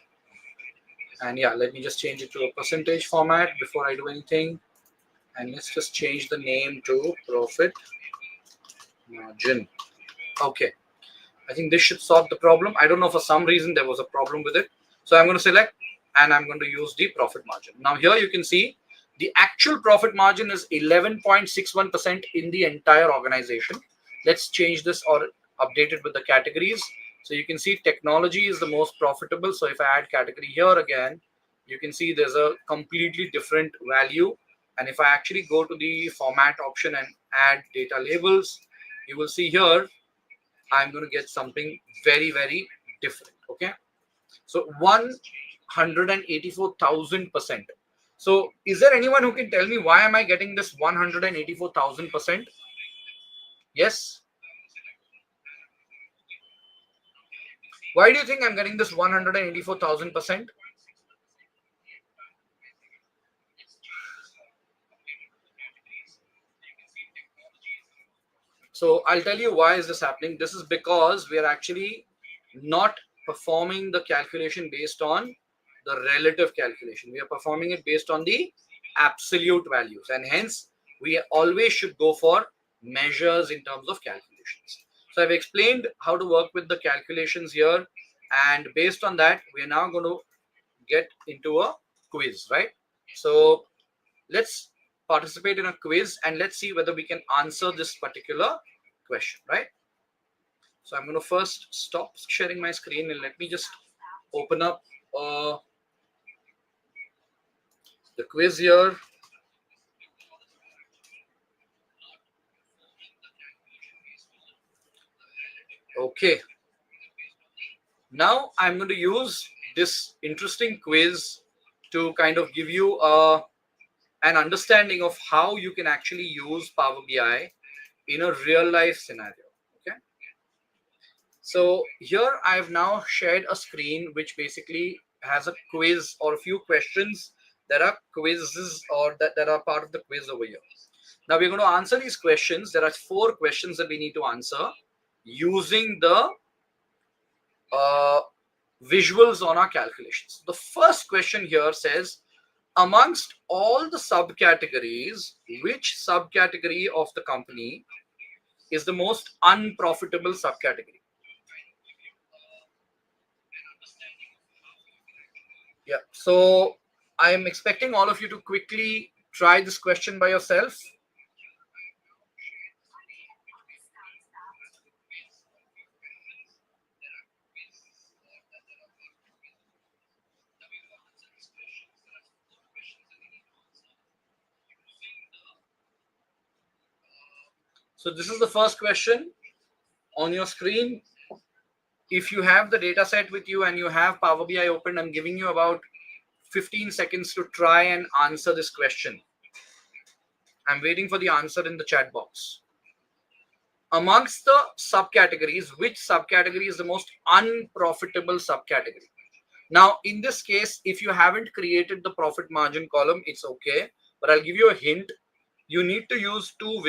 Speaker 1: and yeah, let me just change it to a percentage format before I do anything, and let's just change the name to profit margin. Okay, I think this should solve the problem. I don't know, for some reason there was a problem with it, so I'm going to select and I'm going to use the profit margin. Now here you can see the actual profit margin is 11.61% in the entire organization. Let's change this or update it with the categories. So you can see technology is the most profitable. So if I add category here again, you can see there's a completely different value. And if I actually go to the format option and add data labels, you will see here I'm going to get something very, very different. Okay. So one 184,000%. So is there anyone who can tell me why am I getting this 184,000%? Yes. Why do you think I'm getting this 184,000%? So I'll tell you why is this happening. This is because we are actually not performing the calculation based on the relative calculation. We are performing it based on the absolute values, and hence we always should go for measures in terms of calculations. So I've explained how to work with the calculations here, and based on that, we are now going to get into a quiz, right? So let's participate in a quiz and let's see whether we can answer this particular question, right? So I'm going to first stop sharing my screen and let me just open up the quiz here. Okay. Now I'm going to use this interesting quiz to kind of give you an understanding of how you can actually use Power BI in a real life scenario. Okay. So here I've now shared a screen which basically has a quiz or a few questions that are quizzes or that are part of the quiz over here. Now we're going to answer these questions. There are 4 questions that we need to answer using the visuals on our calculations. The first question here says, amongst all the subcategories, which subcategory of the company is the most unprofitable subcategory? Yeah, so I am expecting all of you to quickly try this question by yourself. So this is the first question on your screen. If you have the data set with you and you have Power BI open, I'm giving you about 15 seconds to try and answer this question. I'm waiting for the answer in the chat box. Amongst the subcategories, which subcategory is the most unprofitable subcategory? Now, in this case, if you haven't created the profit margin column, it's okay. But I'll give you a hint. You need to use two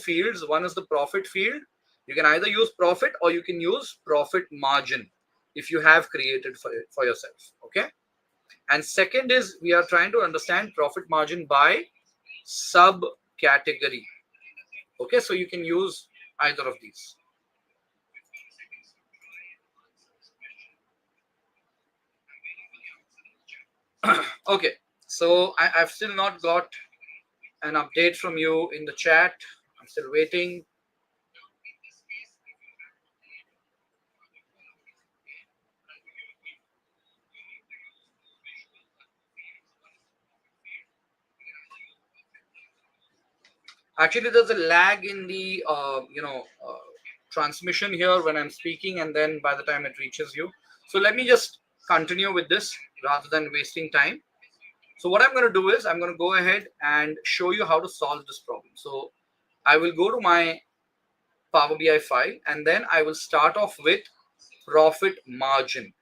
Speaker 1: fields. One is the profit field. You can either use profit or you can use profit margin if you have created for yourself. Okay. And second is we are trying to understand profit margin by subcategory. Okay, so you can use either of these. Okay, so I've still not got an update from you in the chat. I'm still waiting. Actually, there's a lag in the transmission here when I'm speaking, and then by the time it reaches you. So let me just continue with this rather than wasting time. So what I'm going to do is I'm going to go ahead and show you how to solve this problem. So I will go to my Power BI file and then I will start off with profit margin.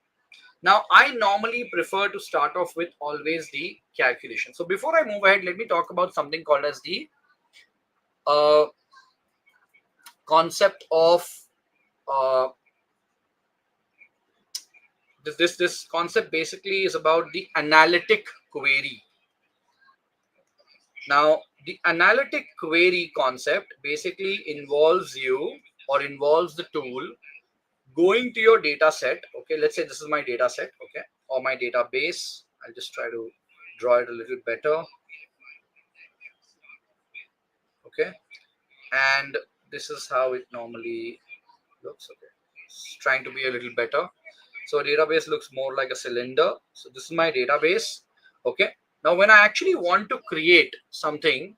Speaker 1: Now, I normally prefer to start off with always the calculation. So before I move ahead, let me talk about something called as the concept of this concept basically is about the analytic query. Now, the analytic query concept basically involves you or involves the tool going to your data set. Okay, let's say this is my data set, okay, or my database. I'll just try to draw it a little better. Okay, and this is how it normally looks. Okay, it's trying to be a little better. So database looks more like a cylinder. So this is my database. Okay, now when I actually want to create something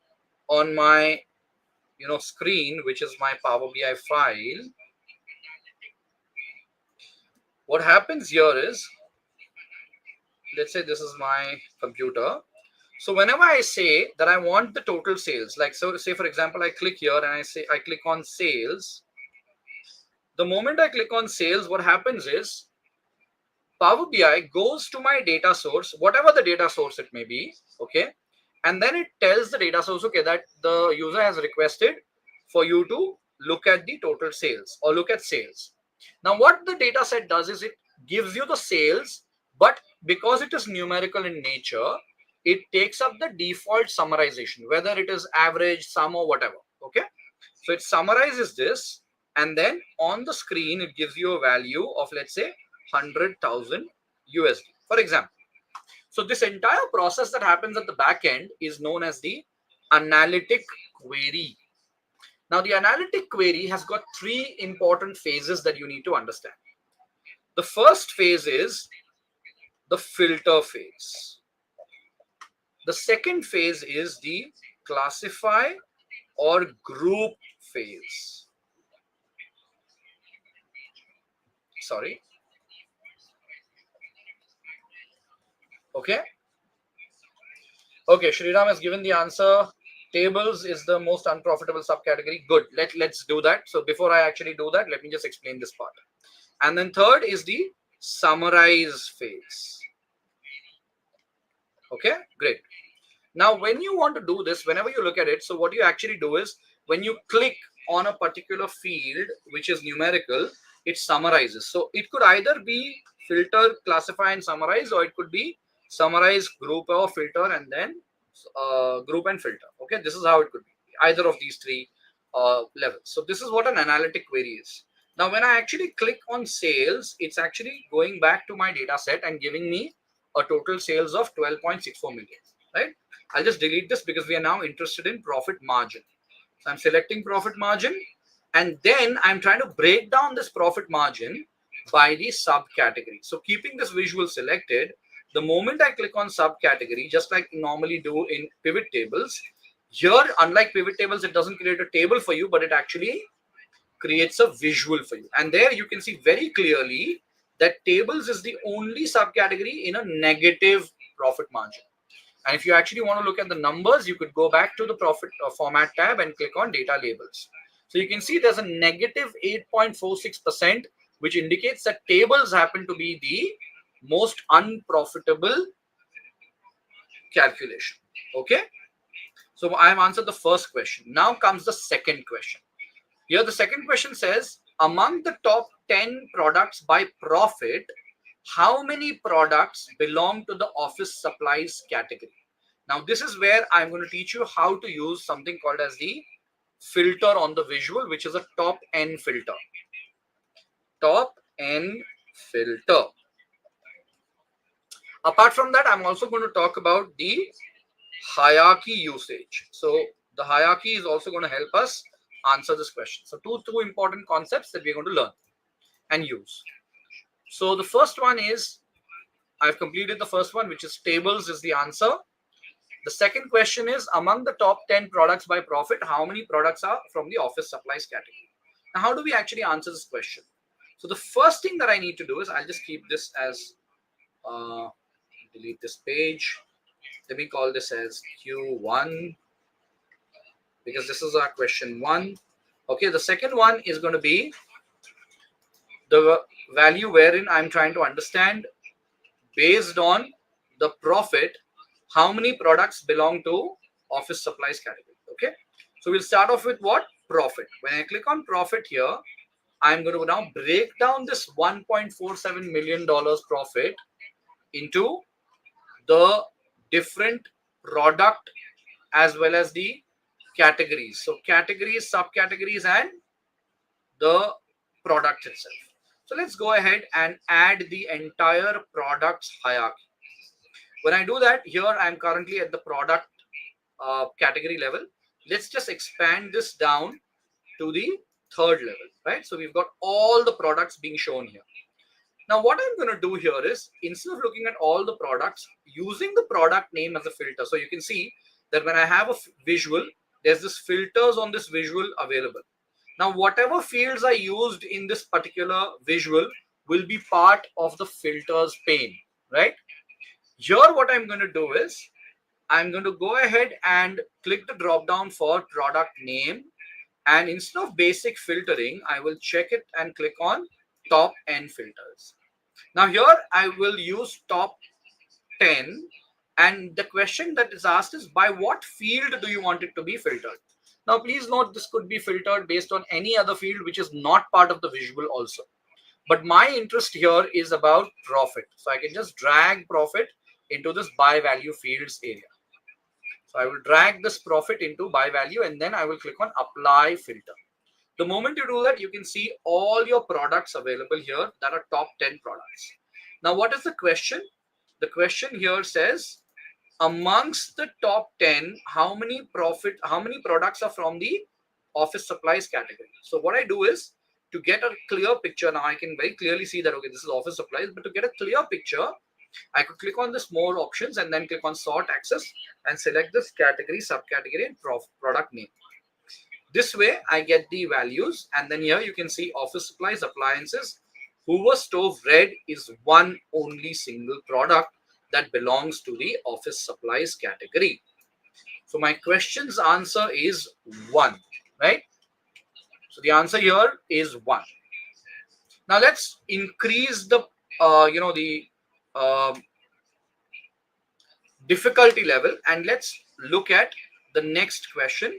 Speaker 1: on my screen, which is my Power BI file, what happens here is let's say this is my computer. So whenever I say that I want the total sales, like so say for example, I click here and I click on sales. The moment I click on sales, what happens is Power BI goes to my data source, whatever the data source it may be, okay, and then it tells the data source, okay, that the user has requested for you to look at the total sales or look at sales. Now, what the data set does is it gives you the sales, but because it is numerical in nature, it takes up the default summarization, whether it is average, sum, or whatever. Okay, so it summarizes this, and then on the screen it gives you a value of, let's say, 100,000 USD, for example. So this entire process that happens at the back end is known as the analytic query. Now, the analytic query has got three important phases that you need to understand. The first phase is the filter phase. The second phase is the classify or group phase. Sorry. Okay. Okay, Shriram has given the answer. Tables is the most unprofitable subcategory. Good. Let's do that. So before I actually do that, let me just explain this part. And then third is the summarize phase. Okay, great. Now, when you want to do this, whenever you look at it, so what you actually do is when you click on a particular field, which is numerical, it summarizes. So it could either be filter, classify, and summarize, or it could be summarize, group, or filter, and then group and filter. Okay, this is how it could be, either of these three levels. So this is what an analytic query is. Now, when I actually click on sales, it's actually going back to my data set and giving me a total sales of 12.64 million, right? I'll just delete this because we are now interested in profit margin. So I'm selecting profit margin, and then I'm trying to break down this profit margin by the subcategory. So keeping this visual selected, the moment I click on subcategory, just like normally do in pivot tables, here, unlike pivot tables, it doesn't create a table for you, but it actually creates a visual for you. And there you can see very clearly that tables is the only subcategory in a negative profit margin. And if you actually want to look at the numbers, you could go back to the profit format tab and click on data labels. So you can see there's a negative 8.46%, which indicates that tables happen to be the most unprofitable calculation. Okay. So I have answered the first question. Now comes the second question. Here the second question says, among the top 10 products by profit, how many products belong to the office supplies category? Now, this is where I'm going to teach you how to use something called as the filter on the visual, which is a top N filter. Top N filter. Apart from that, I'm also going to talk about the hierarchy usage. So the hierarchy is also going to help us answer this question. So two important concepts that we're going to learn and use. So the first one is, I've completed the first one, which is tables is the answer. The second question is, among the top 10 products by profit, how many products are from the office supplies category? Now, how do we actually answer this question? So the first thing that I need to do is, I'll just keep this as, delete this page. Let me call this as Q1, because this is our question 1. Okay, the second one is going to be the value wherein I'm trying to understand, based on the profit, how many products belong to office supplies category. Okay, so we'll start off with what? Profit. When I click on profit here, I'm going to now break down this $1.47 million profit into the different product as well as the categories. So categories, subcategories, and the product itself. So let's go ahead and add the entire products hierarchy. When I do that, here I'm currently at the product category level. Let's just expand this down to the third level, right? So we've got all the products being shown here. Now, what I'm going to do here is, instead of looking at all the products, using the product name as a filter. So you can see that when I have a visual, there's this filters on this visual available. Now, whatever fields I used in this particular visual will be part of the filters pane, right? Here what I'm going to do is I'm going to go ahead and click the drop down for product name, and instead of basic filtering, I will check it and click on top N filters. Now here I will use top 10, and the question that is asked is by what field do you want it to be filtered. Now please note this could be filtered based on any other field which is not part of the visual also, but my interest here is about profit, so I can just drag profit into this by value fields area. So I will drag this profit into by value, and then I will click on apply filter. The moment you do that, you can see all your products available here that are top 10 products. Now what is the question? The question here says, amongst the top 10, how many products are from the office supplies category? So what I do is, to get a clear picture, now I can very clearly see that, okay, this is office supplies, but to get a clear picture, I could click on this more options and then click on sort access and select this category, subcategory, and product name. This way I get the values, and then here you can see office supplies, appliances, Hoover stove red is one only single product that belongs to the office supplies category. So my question's answer is 1, right? So the answer here is 1. Now let's increase the the difficulty level, and let's look at the next question,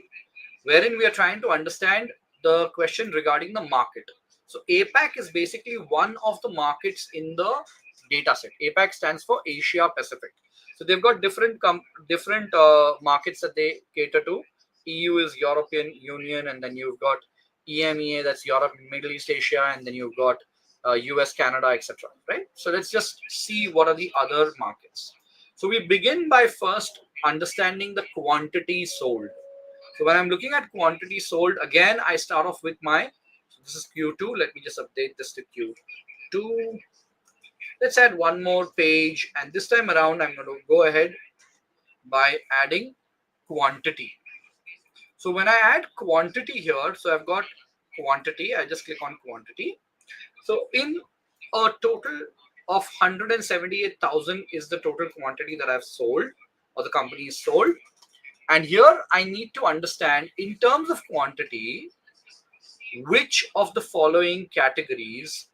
Speaker 1: wherein we are trying to understand the question regarding the market. So APAC is basically one of the markets in the data set. APAC stands for Asia Pacific. So they've got different markets that they cater to. EU is European Union, and then you've got EMEA, that's Europe, Middle East, Asia, and then you've got US, Canada, etc. Right? So let's just see what are the other markets. So we begin by first understanding the quantity sold. So when I'm looking at quantity sold, again, I start off with so this is Q2. Let me just update this to Q2. Let's add one more page. And this time around, I'm going to go ahead by adding quantity. So when I add quantity here, so I've got quantity. I just click on quantity. So in a total of 178,000 is the total quantity that I've sold, or the company is sold. And here I need to understand, in terms of quantity, which of the following categories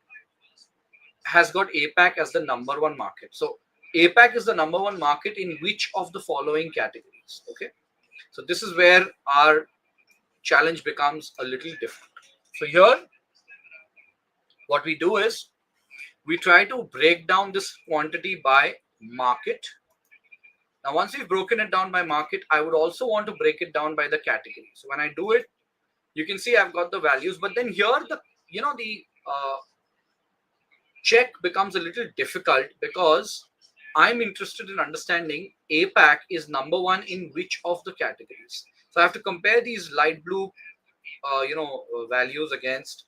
Speaker 1: has got APAC as the number 1 market. So APAC is the number 1 market in which of the following categories. Okay. So this is where our challenge becomes a little different. So here, what we do is we try to break down this quantity by market. Now, once we've broken it down by market, I would also want to break it down by the category. So when I do it, you can see I've got the values, but then here the check becomes a little difficult, because I'm interested in understanding APAC is number 1 in which of the categories. So I have to compare these light blue values against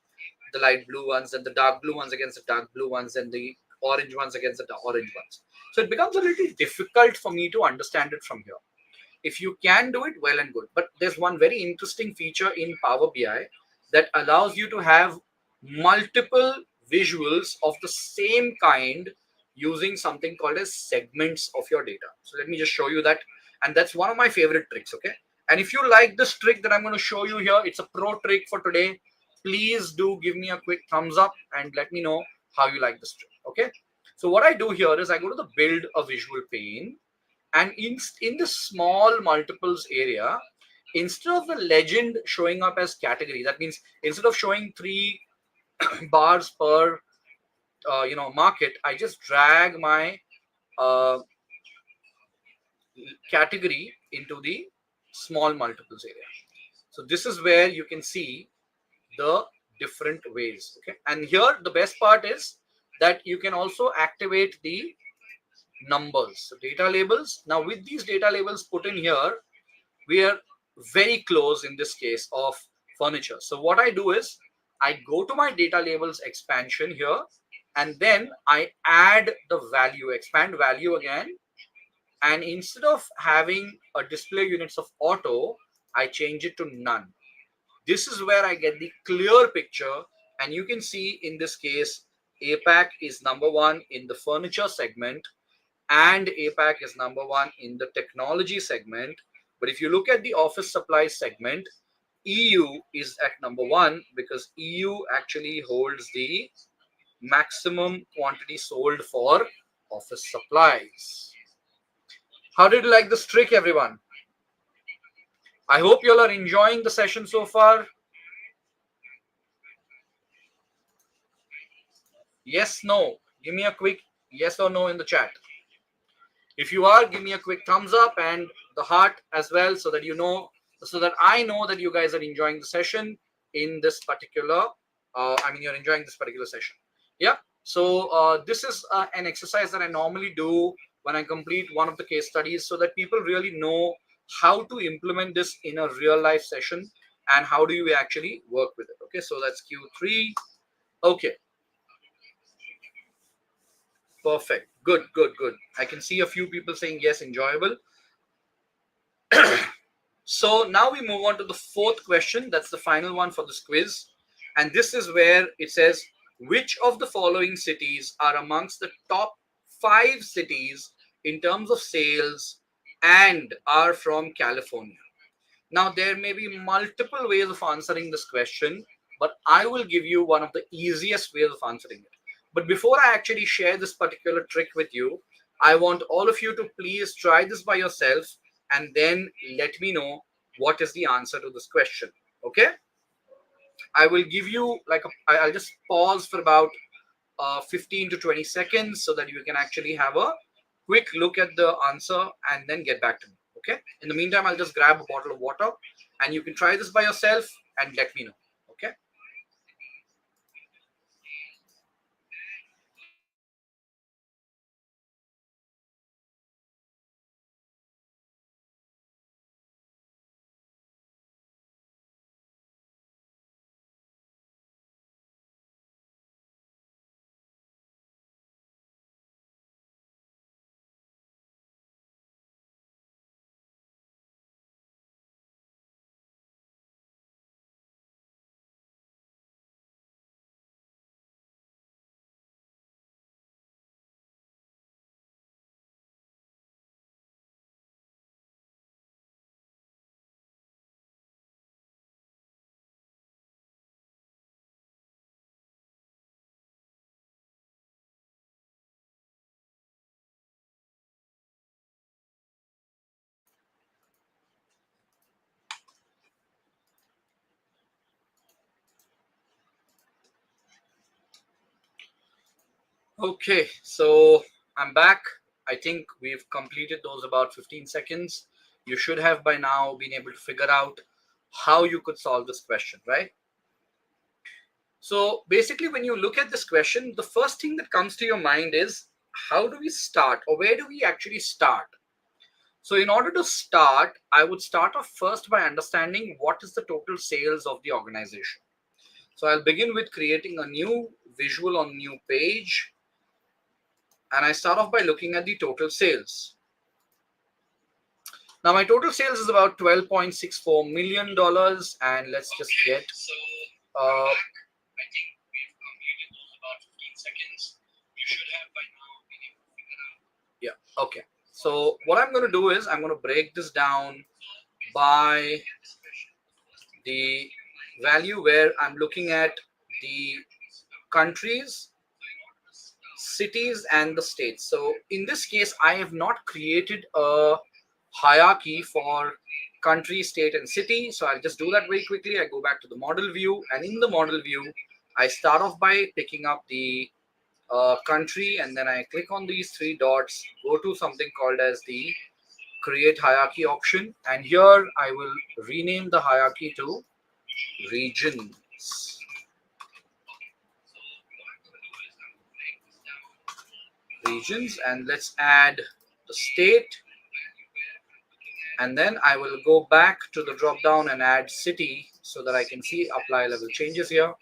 Speaker 1: the light blue ones, and the dark blue ones against the dark blue ones, and the orange ones against the orange ones. So it becomes a little difficult for me to understand it from here. If you can do it, well and good. But there's one very interesting feature in Power BI that allows you to have multiple visuals of the same kind using something called as segments of your data. So let me just show you that. And that's one of my favorite tricks. Okay. And if you like this trick that I'm going to show you here, it's a pro trick for today. Please do give me a quick thumbs up and let me know how you like this trick. Okay. So what I do here is I go to the build a visual pane, and in the small multiples area, instead of the legend showing up as category, that means instead of showing 3 bars per market, I just drag my category into the small multiples area. So this is where you can see the different ways. Okay, and here the best part is that you can also activate the numbers. So data labels. Now with these data labels put in here, we are very close in this case of furniture. So what I do is I go to my data labels expansion here, and then I add the value, expand value again. And instead of having a display units of auto, I change it to none. This is where I get the clear picture. And you can see in this case, APAC is number 1 in the furniture segment. and APAC is number 1 in the technology segment. But if you look at the office supplies segment, EU is at number 1 because EU actually holds the maximum quantity sold for office supplies. How did you like this trick, everyone? I hope you all are enjoying the session so far. Yes, no. Give me a quick yes or no in the chat. If you are, give me a quick thumbs up and the heart as well, so that you know, so that I know that you guys are enjoying the session in this particular, you're enjoying this particular session. Yeah. So this is an exercise that I normally do when I complete one of the case studies, so that people really know how to implement this in a real life session and how do you actually work with it. Okay. So that's Q3. Okay. Perfect. Good, good, good. I can see a few people saying yes, enjoyable. So now we move on to the fourth question. That's the final one for this quiz. And this is where it says, which of the following cities are amongst the top 5 cities in terms of sales and are from California? Now, there may be multiple ways of answering this question, but I will give you one of the easiest ways of answering it. But before I actually share this particular trick with you, I want all of you to please try this by yourself and then let me know what is the answer to this question. Okay? I will give you I'll just pause for about 15 to 20 seconds so that you can actually have a quick look at the answer and then get back to me. Okay. In the meantime, I'll just grab a bottle of water and you can try this by yourself and let me know. Okay. Okay. So I'm back. I think we've completed those about 15 seconds. You should have by now been able to figure out how you could solve this question, right? So basically, when you look at this question, the first thing that comes to your mind is, how do we start, or where do we actually start? So in order to start, I would start off first by understanding what is the total sales of the organization. So I'll begin with creating a new visual on new page. And I start off by looking at the total sales. Now my total sales is about $12.64 million. And let's just get, I think we've completed those about 15 seconds. You should have by now been able to figure out. Yeah, okay. So what I'm going to do is I'm going to break this down by the value where I'm looking at the countries, cities, and the states. So in this case, I have not created a hierarchy for country, state, and city. So I'll just do that very quickly. I go back to the model view, and in the model view, I start off by picking up the country, and then I click on these 3 dots, go to something called as the create hierarchy option, and here I will rename the hierarchy to regions. Regions, and let's add the state, and then I will go back to the drop down and add city so that I can see apply level changes here.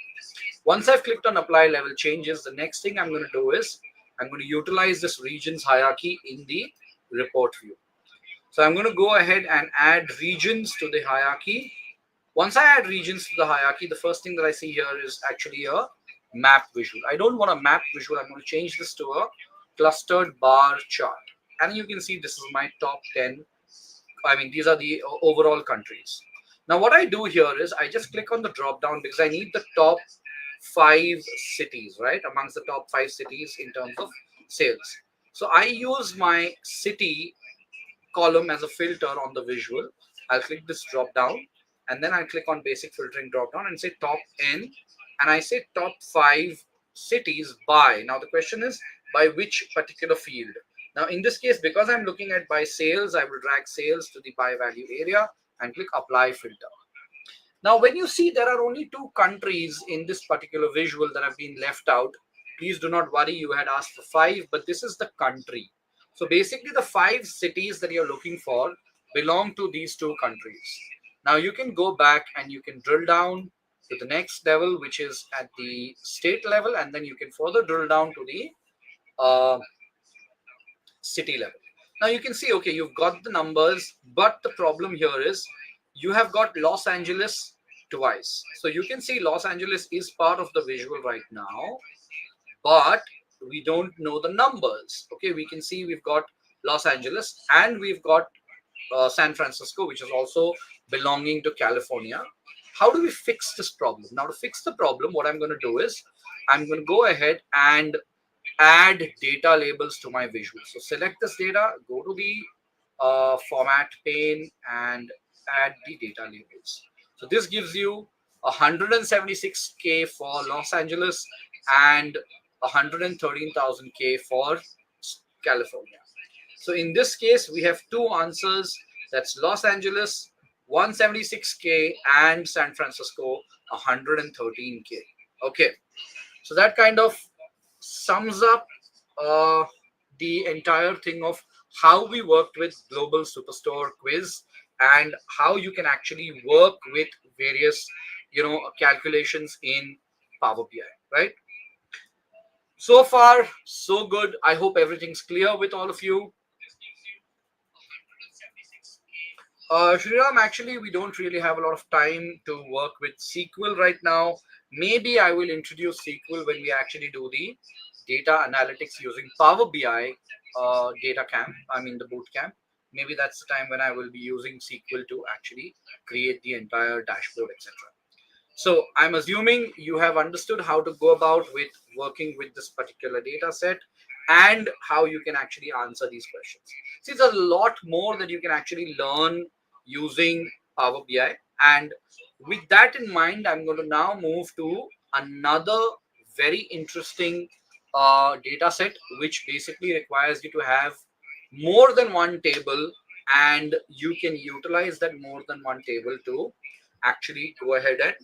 Speaker 1: Once I've clicked on apply level changes, the next thing I'm going to do is I'm going to utilize this regions hierarchy in the report view. So I'm going to go ahead and add regions to the hierarchy. Once I add regions to the hierarchy, the first thing that I see here is actually a map visual. I don't want a map visual. I'm going to change this to a clustered bar chart. and you can see this is my top 10. I mean, these are the overall countries. Now, what I do here is I just click on the drop down because I need the top 5 cities, right? Amongst the top 5 cities in terms of sales. So I use my city column as a filter on the visual. I'll click this drop down and then I click on basic filtering drop down and say top N, and I say top 5 cities by. Now the question is by which particular field. Now in this case, because I'm looking at by sales, I will drag sales to the by value area and click apply filter. Now, when you see there are only 2 countries in this particular visual that have been left out, please do not worry, you had asked for 5, but this is the country. So basically the 5 cities that you're looking for belong to these 2 countries. Now you can go back and you can drill down to the next level, which is at the state level, and then you can further drill down to the city level. Now you can see, okay, you've got the numbers, but the problem here is you have got Los Angeles twice. So you can see Los Angeles is part of the visual right now, but we don't know the numbers. Okay, we can see we've got Los Angeles and we've got San Francisco, which is also belonging to California. How do we fix this problem? Now to fix the problem, what I'm going to do is I'm going to go ahead and add data labels to my visual. So select this data, go to the format pane and add the data labels. So this gives you 176K for Los Angeles and 113,000K for California. So in this case, we have 2 answers. That's Los Angeles 176K and San Francisco 113K. Okay, so that kind of sums up the entire thing of how we worked with Global Superstore quiz and how you can actually work with various calculations in Power BI, right? So far so good. I hope everything's clear with all of you. Shriram, actually we don't really have a lot of time to work with SQL right now. Maybe I will introduce SQL when we actually do the data analytics using Power BI data camp, I mean the bootcamp. Maybe that's the time when I will be using SQL to actually create the entire dashboard, etc. So I'm assuming you have understood how to go about with working with this particular data set and how you can actually answer these questions. See, there's a lot more that you can actually learn using Power BI. And with that in mind, I'm going to now move to another very interesting data set, which basically requires you to have more than one table, and you can utilize that more than one table to actually go ahead and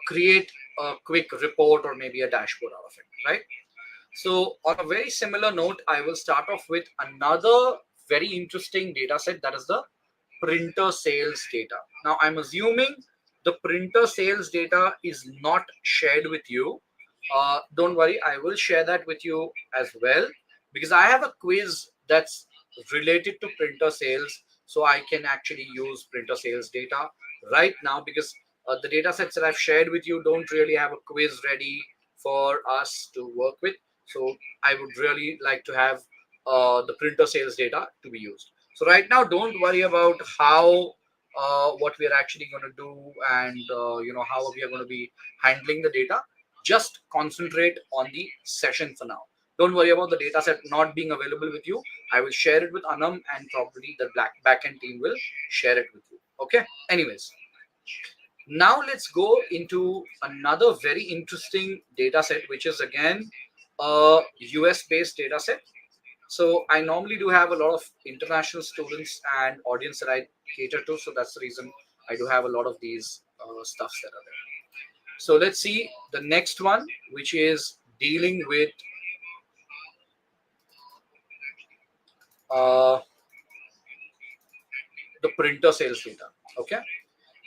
Speaker 1: create a quick report or maybe a dashboard out of it, right? So on a very similar note, I will start off with another very interesting data set, that is the printer sales data. Now I'm assuming the printer sales data is not shared with you. Don't worry, I will share that with you as well, because I have a quiz that's related to printer sales. So I can actually use printer sales data right now, because the data sets that I've shared with you don't really have a quiz ready for us to work with. So I would really like to have the printer sales data to be used. So right now, don't worry about how what we are actually going to do and how we are going to be handling the data. Just concentrate on the session for now. Don't worry about the data set not being available with you. I will share it with Anam, and probably the backend team will share it with you. Okay. Anyways, now let's go into another very interesting data set, which is again a US based data set. So I normally do have a lot of international students and audience that I cater to. So that's the reason I do have a lot of these stuffs that are there. So let's see the next one, which is dealing with the printer sales data. Okay.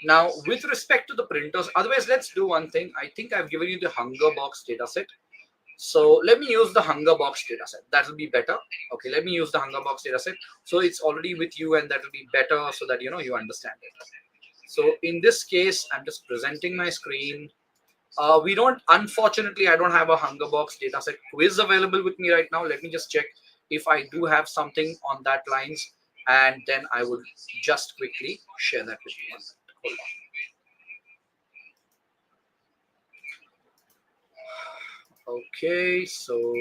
Speaker 1: Now, with respect to the printers, otherwise, let's do one thing. I think I've given you the Hungerbox data set. So let me use the Hungerbox data set. That will be better. Okay, let me use the Hungerbox data set. So it's already with you, and that will be better so that you understand it. So in this case, I'm just presenting my screen. We don't, unfortunately, I don't have a Hungerbox dataset quiz available with me right now. Let me just check if I do have something on that lines, and then I would just quickly share that with you. Hold on. Okay, so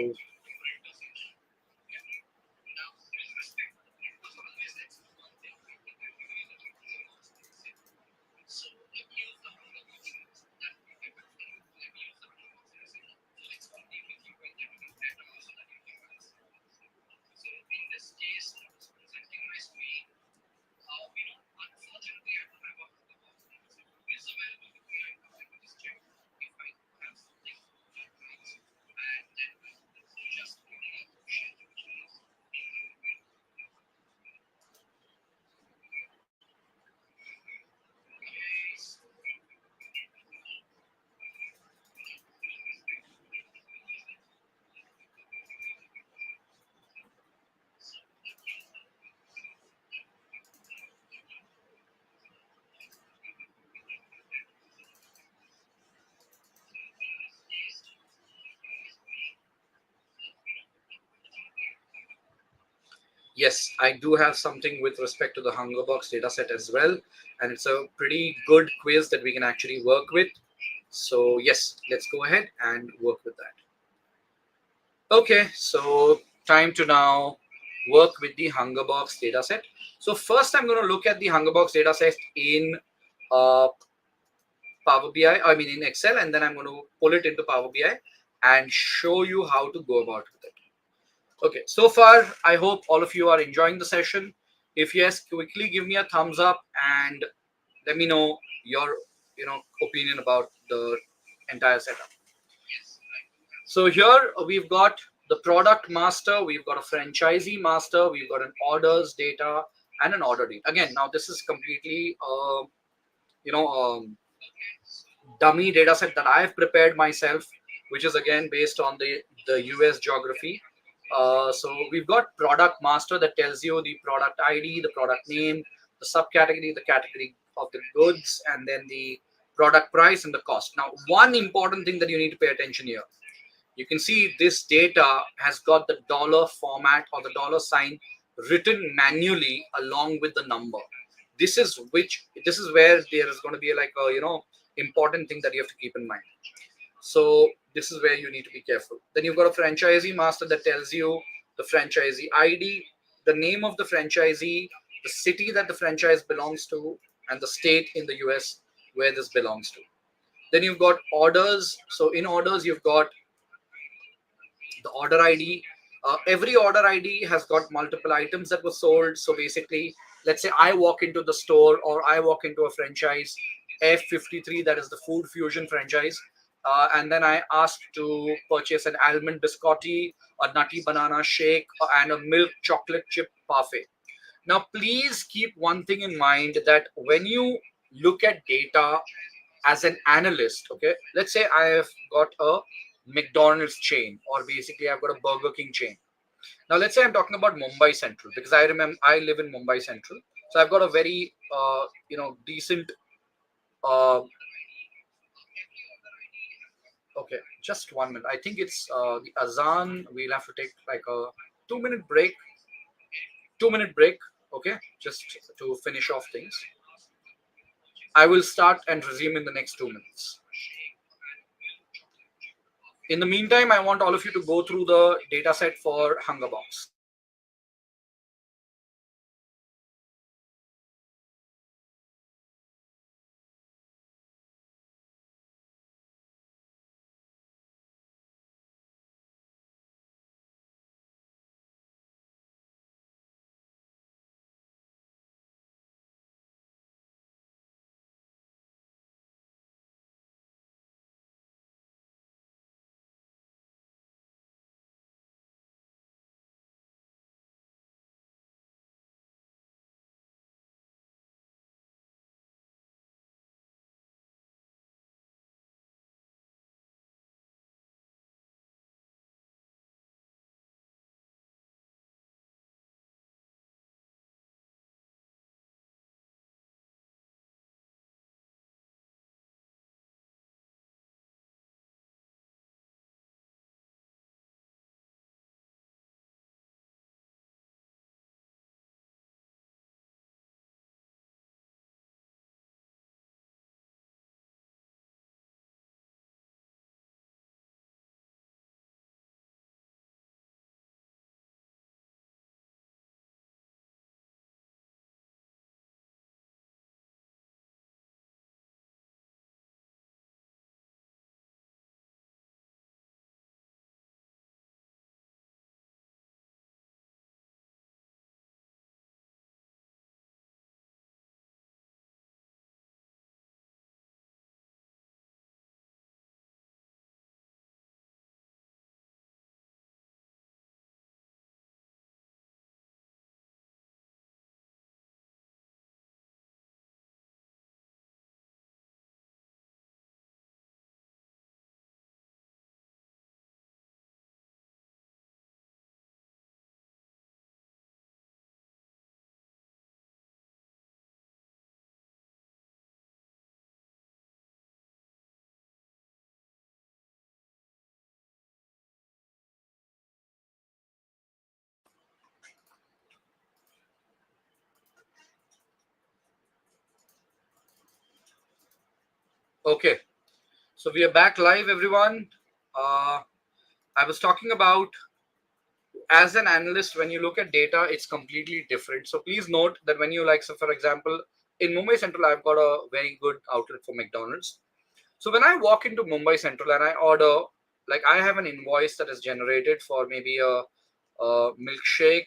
Speaker 1: yes, I do have something with respect to the Hungerbox dataset as well, and it's a pretty good quiz that we can actually work with. So yes, let's go ahead and work with that. Okay, so time to now work with the Hungerbox dataset. So first, I'm going to look at the Hungerbox dataset in uh, Power BI. I mean in Excel, and then I'm going to pull it into Power BI and show you how to go about with it. Okay, so far I hope all of you are enjoying the session. If yes, quickly give me a thumbs up and let me know your opinion about the entire setup. So here we've got the product master, we've got a franchisee master, we've got an orders data and an order data. Again, now this is completely you know dummy data set that I've prepared myself, which is again based on the US geography. So we've got product master that tells you the product ID, the product name, the subcategory, the category of the goods, and then the product price and the cost. Now, one important thing that you need to pay attention here, you can see this data has got the dollar format or the dollar sign written manually along with the number. This is where there is going to be like a important thing that you have to keep in mind. So this is where you need to be careful. Then you've got a franchisee master that tells you the franchisee ID, the name of the franchisee, the city that the franchise belongs to, and the state in the US where this belongs to. Then you've got orders. So in orders, you've got the order ID. Every order ID has got multiple items that were sold. So basically, let's say I walk into the store or I walk into a franchise, F53, that is the Food Fusion franchise, and then I ask to purchase an almond biscotti, a nutty banana shake, and a milk chocolate chip parfait. Now, please keep one thing in mind that when you look at data as an analyst, okay, let's say I have got a McDonald's chain or basically I've got a Burger King chain. Now, let's say I'm talking about Mumbai Central because I remember I live in Mumbai Central. So I've got a very, decent, uh, okay, just 1 minute. I think it's the Azan. We'll have to take like a 2 minute break, 2 minute break. Okay, just to finish off things. I will start and resume in the next 2 minutes. In the meantime, I want all of you to go through the data set for Hungerbox. Okay, so we are back live, everyone. I was talking about, as an analyst, when you look at data, it's completely different. So please note that when you, like, so for example, in Mumbai Central, I've got a very good outlet for McDonald's. So when I walk into Mumbai Central and I order, like, I have an invoice that is generated for maybe a milkshake,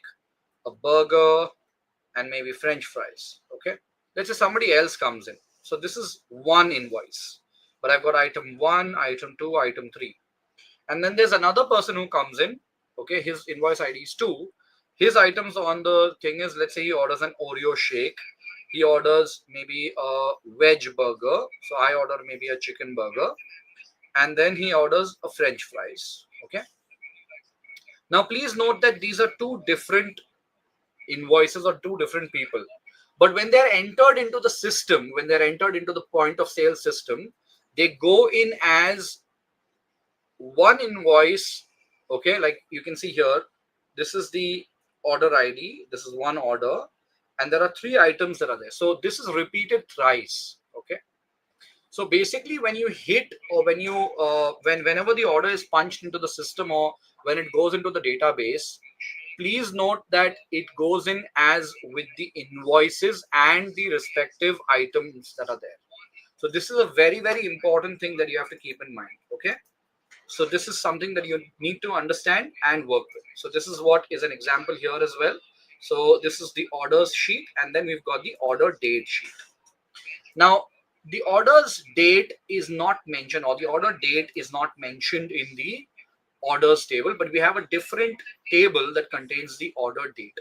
Speaker 1: a burger, and maybe French fries. Okay, let's say somebody else comes in. So this is one invoice, but I've got item one, item two, item three. And then there's another person who comes in. Okay, his invoice ID is two. His items on the thing is, let's say he orders an Oreo shake. He orders maybe a veg burger. So I order maybe a chicken burger. And then he orders a French fries. Okay. Now, please note that these are two different invoices or two different people. But when they're entered into the system, when they're entered into the point of sale system, they go in as one invoice. Okay, like you can see here, this is the order ID, this is one order, and there are three items that are there. So this is repeated thrice. Okay, so basically when you hit, or when you whenever the order is punched into the system, or when it goes into the database, please note that it goes in as with the invoices and the respective items that are there. So this is a very, very important thing that you have to keep in mind. Okay, so this is something that you need to understand and work with. So this is what is an example here as well. So this is the orders sheet, and then we've got the order date sheet. Now, the orders date is not mentioned, or the order date is not mentioned in the orders table, but we have a different table that contains the order date.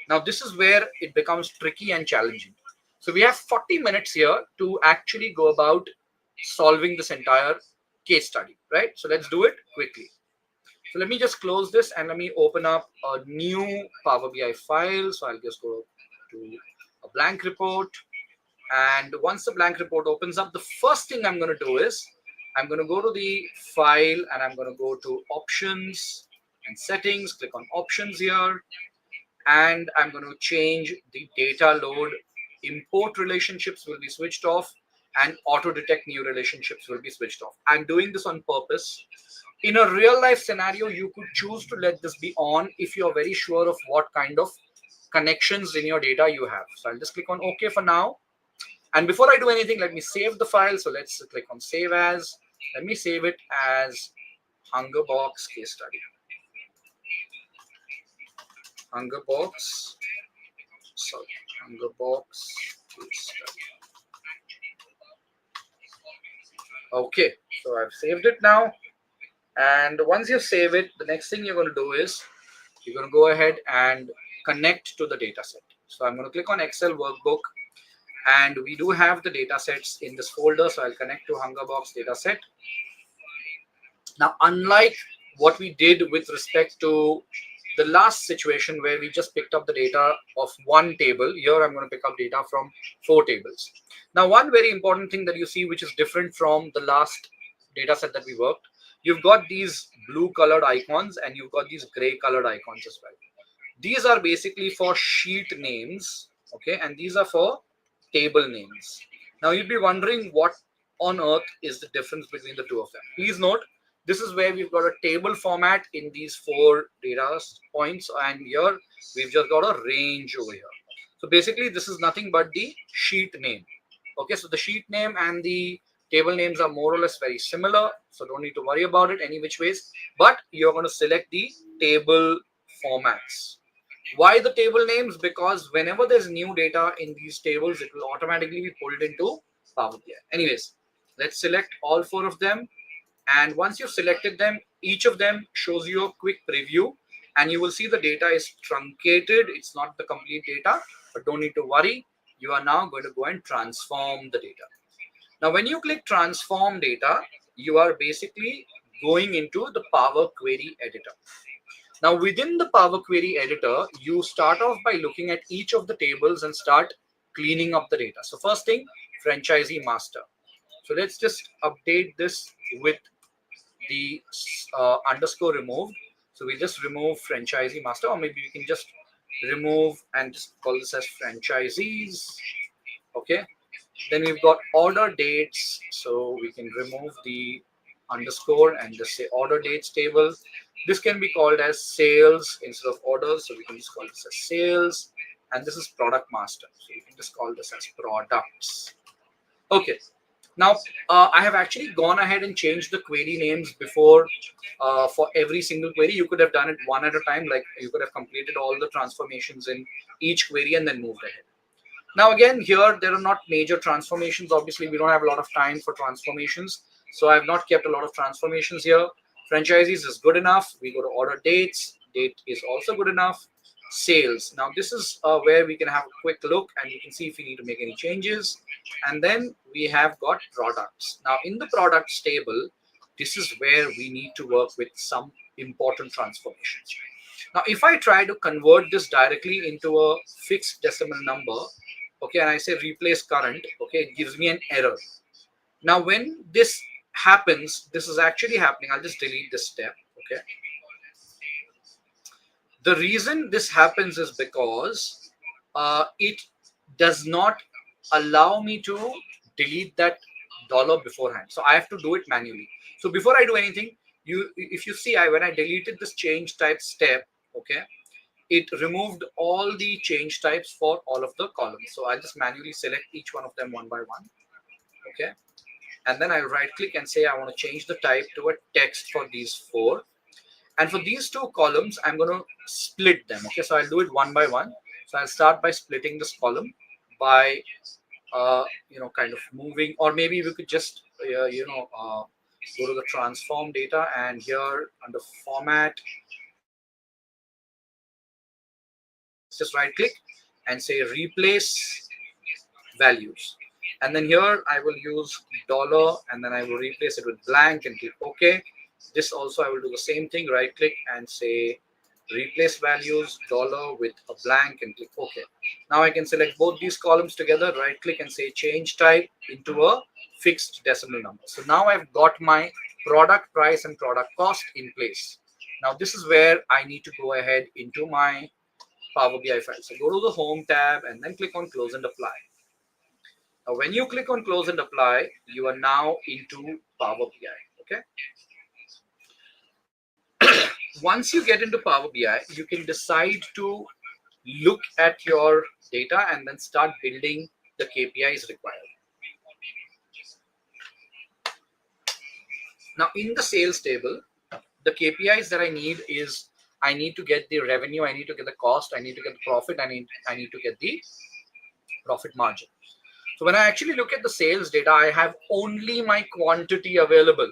Speaker 1: Now, this is where it becomes tricky and challenging. So we have 40 minutes here to actually go about solving this entire case study, right? So let's do it quickly. So let me just close this and let me open up a new Power BI file. So I'll just go to a blank report. And once the blank report opens up, the first thing I'm going to do is I'm going to go to the file and I'm going to go to options and settings, click on options here, and I'm going to change the data load. Import relationships will be switched off and auto detect new relationships will be switched off. I'm doing this on purpose. In a real life scenario, you could choose to let this be on if you're very sure of what kind of connections in your data you have. So I'll just click on OK for now. And before I do anything, let me save the file. So let's click on save as. Let me save it as Hungerbox case study. Hungerbox case study. Okay, so I've saved it now. And once you save it, the next thing you're going to do is you're going to go ahead and connect to the dataset. So I'm going to click on Excel workbook. And we do have the data sets in this folder. So I'll connect to Hungerbox dataset. Now, unlike what we did with respect to the last situation where we just picked up the data of one table, here I'm going to pick up data from 4 tables. Now, one very important thing that you see, which is different from the last data set that we worked, you've got these blue colored icons and you've got these gray colored icons as well. These are basically for sheet names, okay, and these are for table names. Now you'd be wondering what on earth is the difference between the two of them. Please note, this is where we've got a table format in these 4 data points, and here we've just got a range over here. So basically this is nothing but the sheet name. Okay, so the sheet name and the table names are more or less very similar, so don't need to worry about it any which ways, but you're going to select the table formats. Why the table names? Because whenever there's new data in these tables, it will automatically be pulled into Power BI. Anyways, let's select all 4 of them. And once you've selected them, each of them shows you a quick preview. And you will see the data is truncated. It's not the complete data, but don't need to worry. You are now going to go and transform the data. Now, when you click transform data, you are basically going into the Power Query editor. Now, within the Power Query editor, you start off by looking at each of the tables and start cleaning up the data. So first thing, franchisee master. So let's just update this with the underscore removed. So we just remove franchisee master, or maybe we can just remove and just call this as franchisees. Okay. Then we've got order dates. So we can remove the underscore and just say order dates table. This can be called as sales instead of orders. So we can just call this as sales. And this is product master. So you can just call this as products. Okay. Now, I have actually gone ahead and changed the query names before for every single query. You could have done it one at a time, like you could have completed all the transformations in each query and then moved ahead. Now, again, here, there are not major transformations. Obviously, we don't have a lot of time for transformations. So I've not kept a lot of transformations here. Franchisees is good enough. We go to order dates. Date is also good enough. Sales. Now, this is where we can have a quick look and you can see if we need to make any changes. And then we have got products. Now, in the products table, this is where we need to work with some important transformations. Now, if I try to convert this directly into a fixed decimal number, okay, and I say replace current, okay, it gives me an error. Now, when this happens, this is actually happening. I'll just delete this step, okay. The reason this happens is because it does not allow me to delete that dollar beforehand. So I have to do it manually. So before I do anything, if you see, when I deleted this change type step, okay, it removed all the change types for all of the columns. So I'll just manually select each one of them one by one, okay, and then I'll right click and say I want to change the type to a text for these four. And for these two columns, I'm going to split them. Okay, so I'll do it one by one. So I'll start by splitting this column by, kind of moving, or maybe we could just, go to the transform data and here under format, just right click and say replace values. And then here I will use dollar and then I will replace it with blank and click OK. This also I will do the same thing, right click and say replace values dollar with a blank and click OK. Now I can select both these columns together, right click and say change type into a fixed decimal number. So now I've got my product price and product cost in place. Now this is where I need to go ahead into my Power BI file. So go to the home tab and then click on close and apply. Now when you click on close and apply, you are now into Power BI. Okay. Once you get into Power BI, you can decide to look at your data and then start building the KPIs required. Now in the sales table, the KPIs that I need is I need to get the revenue, I need to get the cost, I need to get the profit, I need to get the profit margin. So when I actually look at the sales data, I have only my quantity available.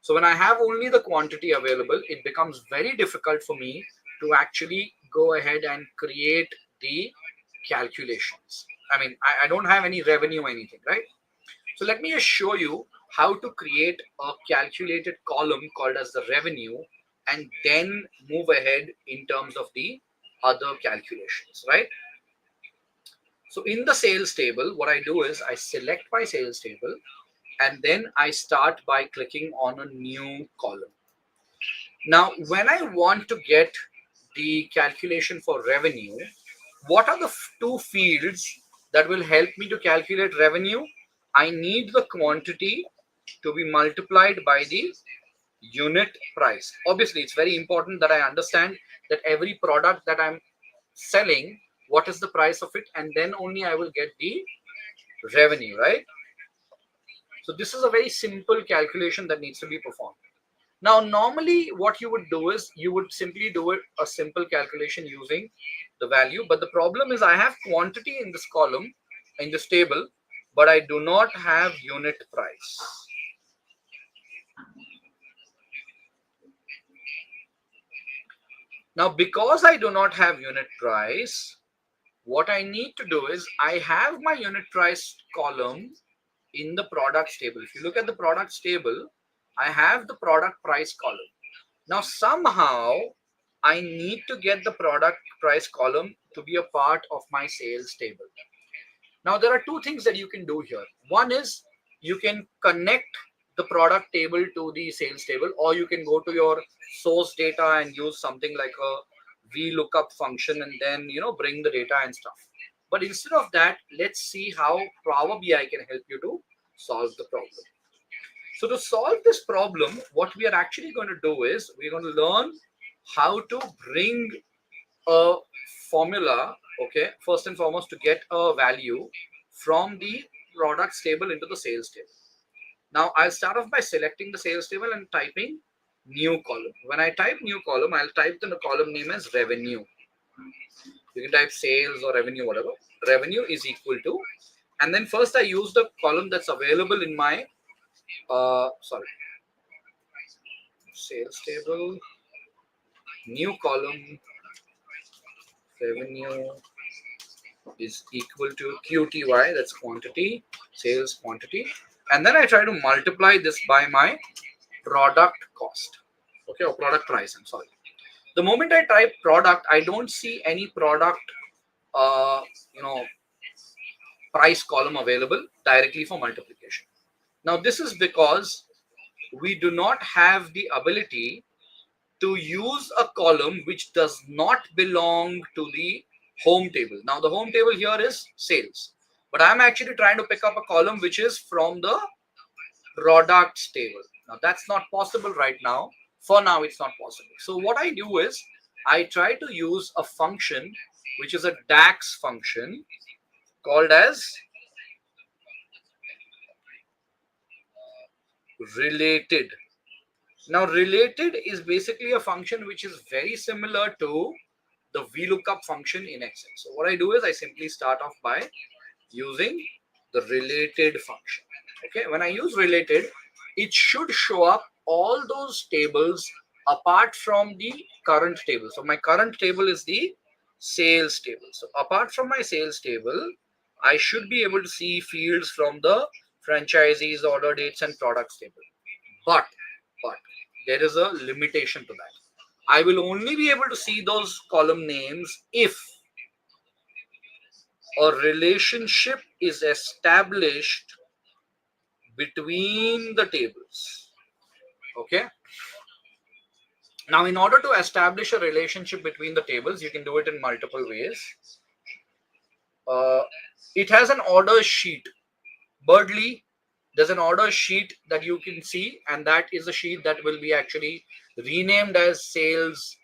Speaker 1: So when I have only the quantity available, it becomes very difficult for me to actually go ahead and create the calculations. I mean, I don't have any revenue or anything, right? So let me just show you how to create a calculated column called as the revenue and then move ahead in terms of the other calculations, right? So in the sales table, what I do is I select my sales table and then I start by clicking on a new column. Now, when I want to get the calculation for revenue, what are the two fields that will help me to calculate revenue? I need the quantity to be multiplied by the unit price. Obviously, it's very important that I understand that every product that I'm selling, what is the price of it, and then only I will get the revenue, right? So this is a very simple calculation that needs to be performed. Now, normally what you would do is you would simply do it a simple calculation using the value. But the problem is I have quantity in this column, in this table, but I do not have unit price. Now, because I do not have unit price, what I need to do is I have my unit price column in the products table. If you look at the products table, I have the product price column. Now, somehow I need to get the product price column to be a part of my sales table. Now, there are two things that you can do here. One is you can connect the product table to the sales table, or you can go to your source data and use something like a VLOOKUP function and then, bring the data and stuff. But instead of that, let's see how Power BI can help you to solve the problem. So to solve this problem, what we are actually going to do is we're going to learn how to bring a formula, okay, first and foremost to get a value from the products table into the sales table. Now I'll start off by selecting the sales table and typing new column. When I type new column, I'll type the column name as revenue. You can type sales or revenue, whatever. Revenue is equal to, and then first I use the column that's available in my sales table, new column, revenue is equal to QTY, that's quantity, sales quantity, and then I try to multiply this by my product cost, okay, or product price. I'm sorry. The moment I type product, I don't see any product, uh, you know, price column available directly for multiplication. Now, this is because we do not have the ability to use a column which does not belong to the home table. Now, the home table here is sales, but I'm actually trying to pick up a column which is from the products table. Now, that's not possible right now. For now, it's not possible. So what I do is I try to use a function which is a DAX function called as related. Now, related is basically a function which is very similar to the VLOOKUP function in Excel. So what I do is I simply start off by using the related function. Okay, when I use related, it should show up all those tables apart from the current table. So my current table is the sales table. So apart from my sales table, I should be able to see fields from the franchisees, order dates, and products table. But there is a limitation to that. I will only be able to see those column names if a relationship is established between the tables. Okay. Now, in order to establish a relationship between the tables, you can do it in multiple ways. It has an order sheet. Birdly, there's an order sheet that you can see, and that is a sheet that will be actually renamed as sales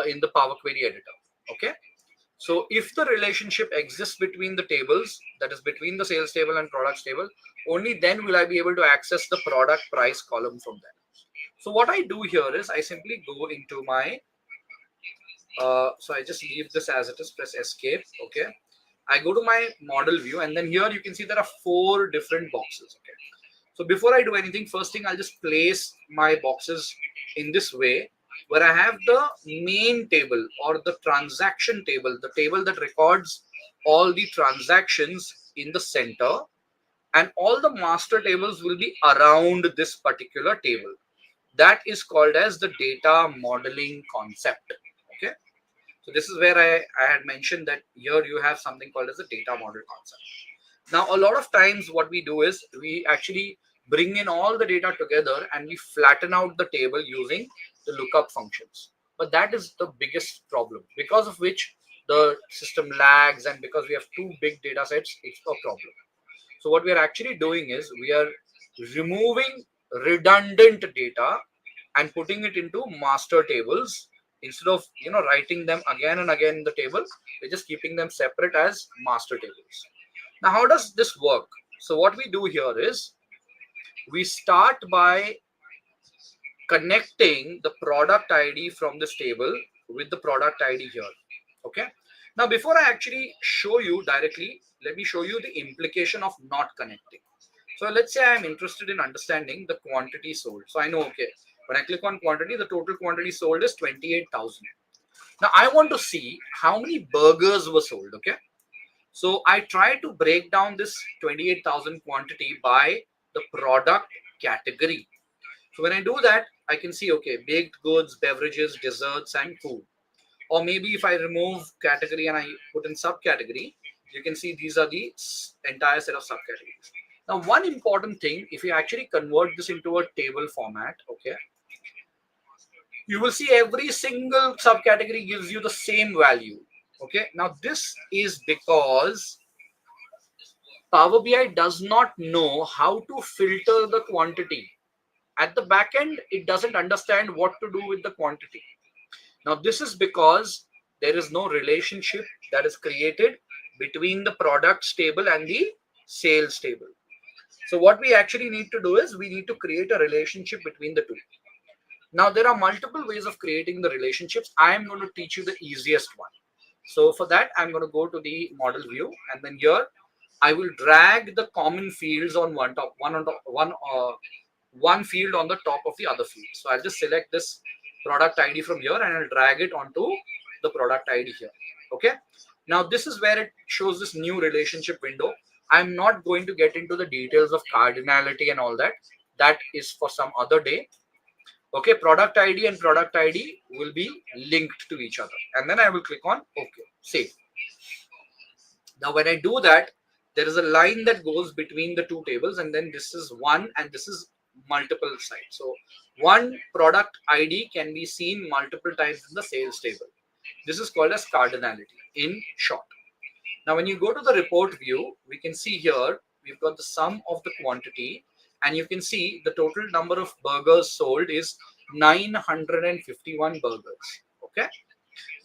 Speaker 1: in the Power Query editor. Okay. So if the relationship exists between the tables, that is between the sales table and products table, only then will I be able to access the product price column from there. So what I do here is I simply go into my, so I just leave this as it is, press escape. Okay. I go to my model view, and then here you can see there are 4 different boxes. Okay. So before I do anything, first thing I'll just place my boxes in this way, where I have the main table or the transaction table, the table that records all the transactions in the center, and all the master tables will be around this particular table. That is called as the data modeling concept. Okay. So this is where I had mentioned that here you have something called as a data model concept. Now, a lot of times what we do is we actually bring in all the data together and we flatten out the table using the lookup functions. But that is the biggest problem, because of which the system lags, and because we have 2 big data sets, it's a problem. So what we are actually doing is we are removing redundant data and putting it into master tables. Instead of writing them again and again in the table, we're just keeping them separate as master tables. Now, how does this work? So what we do here is we start by connecting the product ID from this table with the product ID here. Okay. Now, before I actually show you directly, let me show you the implication of not connecting. So let's say I'm interested in understanding the quantity sold. So I know, okay, when I click on quantity, the total quantity sold is 28,000. Now I want to see how many burgers were sold. Okay. So I try to break down this 28,000 quantity by the product category. So when I do that, I can see, okay, baked goods, beverages, desserts, and food. Or maybe if I remove category and I put in subcategory, you can see these are the entire set of subcategories. Now, one important thing, if you actually convert this into a table format, okay, you will see every single subcategory gives you the same value. Okay, now this is because Power BI does not know how to filter the quantity. At the back end, it doesn't understand what to do with the quantity. Now, this is because there is no relationship that is created between the products table and the sales table. So what we actually need to do is we need to create a relationship between the two. Now, there are multiple ways of creating the relationships. I am going to teach you the easiest one. So for that, I'm going to go to the model view, and then here I will drag the common fields on one field on the top of the other field. So I'll just select this product ID from here and I'll drag it onto the product ID here. Okay. Now this is where it shows this new relationship window. I'm not going to get into the details of cardinality and all that. That is for some other day. Okay, product ID and product ID will be linked to each other. And then I will click on OK, save. Now, when I do that, there is a line that goes between the two tables, and then this is one and this is multiple sides. So one product ID can be seen multiple times in the sales table. This is called as cardinality in short. Now, when you go to the report view, we can see here, we've got the sum of the quantity, and you can see the total number of burgers sold is 951 burgers. Okay.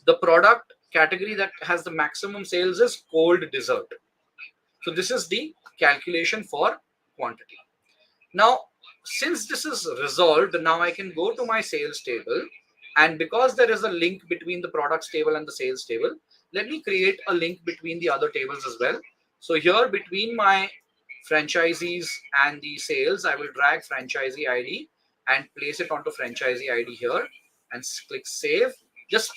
Speaker 1: The product category that has the maximum sales is cold dessert. So this is the calculation for quantity. Now, since this is resolved, now I can go to my sales table, and because there is a link between the products table and the sales table, let me create a link between the other tables as well. So here between my franchisees and the sales, I will drag franchisee ID and place it onto franchisee ID here and click save. Just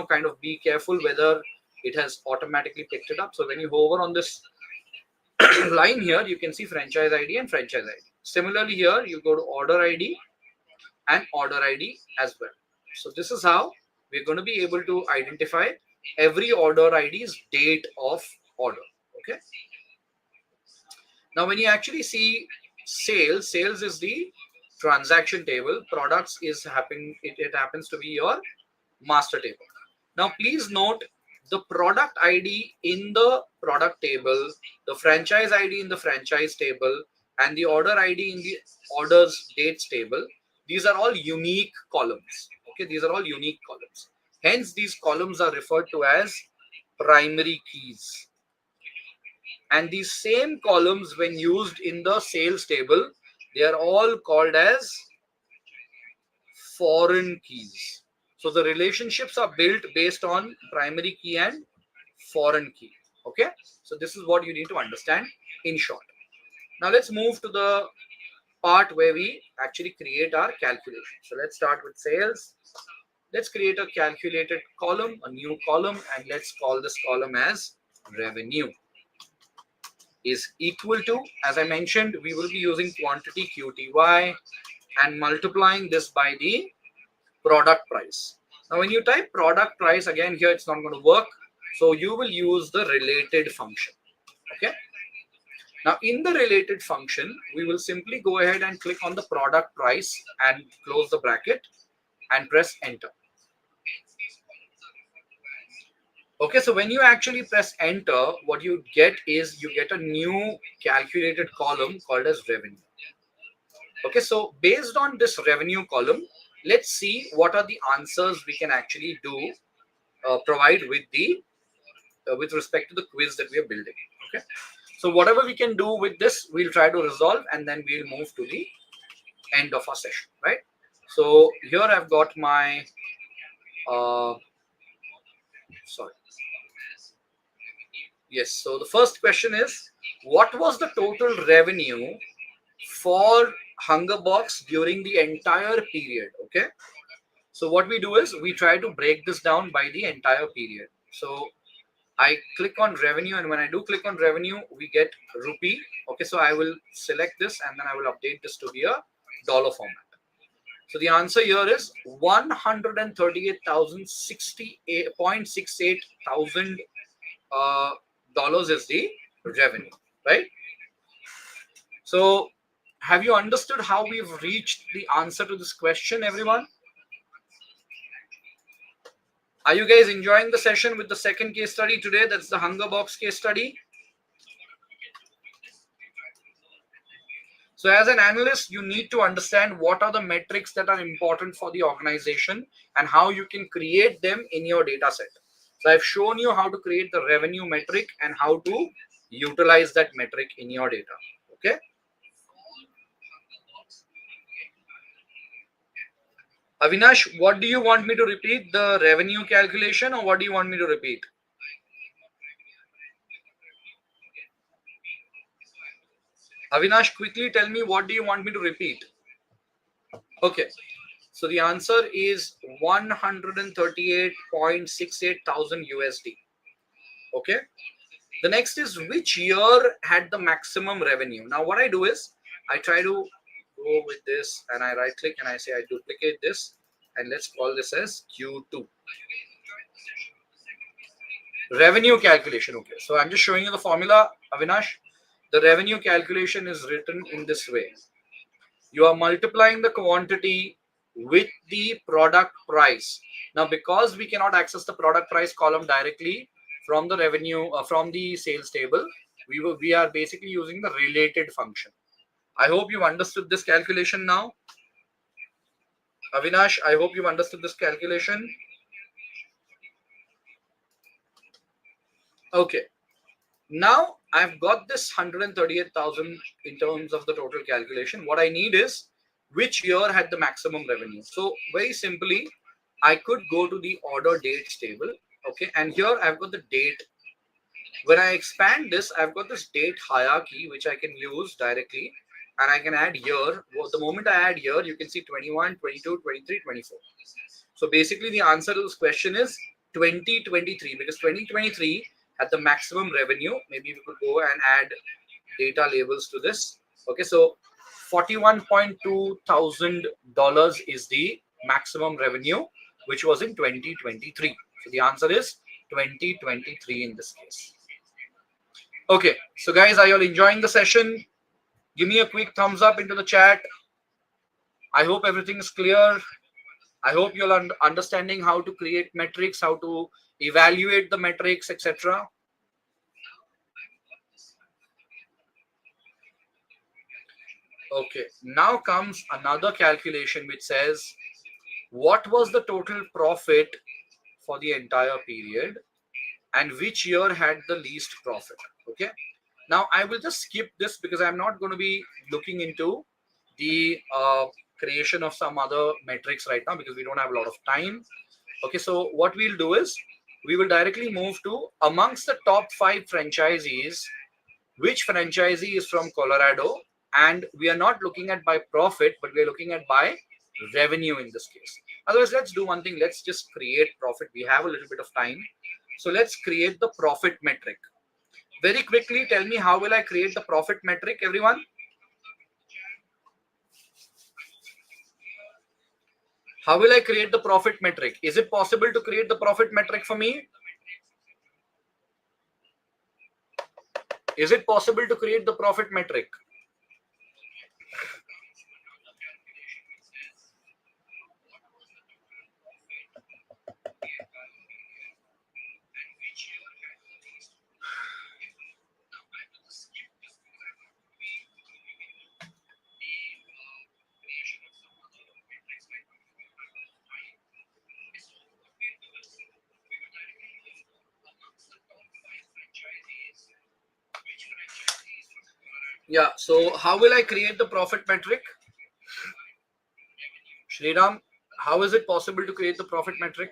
Speaker 1: kind of be careful whether it has automatically picked it up. So when you hover on this line here, you can see franchise ID and franchise ID. Similarly here, you go to order ID and order ID as well. So this is how we're going to be able to identify every order ID's date of order. Okay. Now, when you actually see sales is the transaction table. Products is happening. It happens to be your master table. Now, please note the product ID in the product table, the franchise ID in the franchise table, and the order ID in the orders dates table. These are all unique columns. Okay, these are all unique columns. Hence, these columns are referred to as primary keys. And these same columns, when used in the sales table, they are all called as foreign keys. So the relationships are built based on primary key and foreign key. Okay, so this is what you need to understand in short. Now let's move to the part where we actually create our calculation. So let's start with sales. Let's create a calculated column, a new column, and let's call this column as revenue is equal to, as I mentioned, we will be using quantity QTY and multiplying this by the product price. Now, when you type product price, again here it's not going to work. So you will use the related function. Okay. Now, in the related function, we will simply go ahead and click on the product price and close the bracket and press enter. Okay, so when you actually press enter, what you get is you get a new calculated column called as revenue. Okay, so based on this revenue column, let's see what are the answers we can actually do, provide with the with respect to the quiz that we are building. Okay, so whatever we can do with this, we'll try to resolve, and then we'll move to the end of our session, right? So here I've got my sorry. Yes, so the first question is, what was the total revenue for Hungerbox during the entire period? Okay, so what we do is we try to break this down by the entire period. So I click on revenue, and when I do click on revenue, we get rupee. Okay, so I will select this and then I will update this to be a dollar format. So the answer here is 138,068.68 thousand dollars is the revenue, right? So have you understood how we've reached the answer to this question, everyone? Are you guys enjoying the session with the second case study today? That's the hunger box case study. So as an analyst, you need to understand what are the metrics that are important for the organization and how you can create them in your data set. So I've shown you how to create the revenue metric and how to utilize that metric in your data. Okay. Avinash, what do you want me to repeat? The revenue calculation, or what do you want me to repeat? Avinash, quickly tell me, what do you want me to repeat? Okay. So the answer is 138.68 thousand USD. Okay. The next is, which year had the maximum revenue? Now what I do is I try to go with this and I right click and I say I duplicate this and let's call this as Q2. Revenue calculation. Okay. So I'm just showing you the formula, Avinash. The revenue calculation is written in this way. You are multiplying the quantity with the product price. Now, because we cannot access the product price column directly from the revenue, from the sales table, we are basically using the related function. I hope you understood this calculation now. Avinash, I hope you understood this calculation. Okay. Now I've got this 138,000 in terms of the total calculation. What I need is which year had the maximum revenue. So very simply, I could go to the order dates table. Okay. And here I've got the date. When I expand this, I've got this date hierarchy, which I can use directly. And I can add year. Well, the moment I add year, you can see 21, 22, 23, 24. So basically the answer to this question is 2023, because 2023 had the maximum revenue. Maybe we could go and add data labels to this. Okay, so $41.2 thousand is the maximum revenue, which was in 2023. So the answer is 2023 in this case. Okay, so guys, are you all enjoying the session? Give me a quick thumbs up into the chat. I hope everything is clear. I hope you're understanding how to create metrics, how to evaluate the metrics, etc. Okay, now comes another calculation which says what was the total profit for the entire period and which year had the least profit. Okay, now I will just skip this because I'm not going to be looking into the creation of some other metrics right now because we don't have a lot of time. Okay, so what we'll do is we will directly move to amongst the top 5 franchisees, which franchisee is from Colorado, and we are not looking at by profit, but we are looking at by revenue in this case. Otherwise, let's do one thing. Let's just create profit. We have a little bit of time. So let's create the profit metric. Very quickly, tell me, how will I create the profit metric, everyone? How will I create the profit metric? Is it possible to create the profit metric for me? Is it possible to create the profit metric? Yeah, so how will I create the profit metric? Shriram, how is it possible to create the profit metric?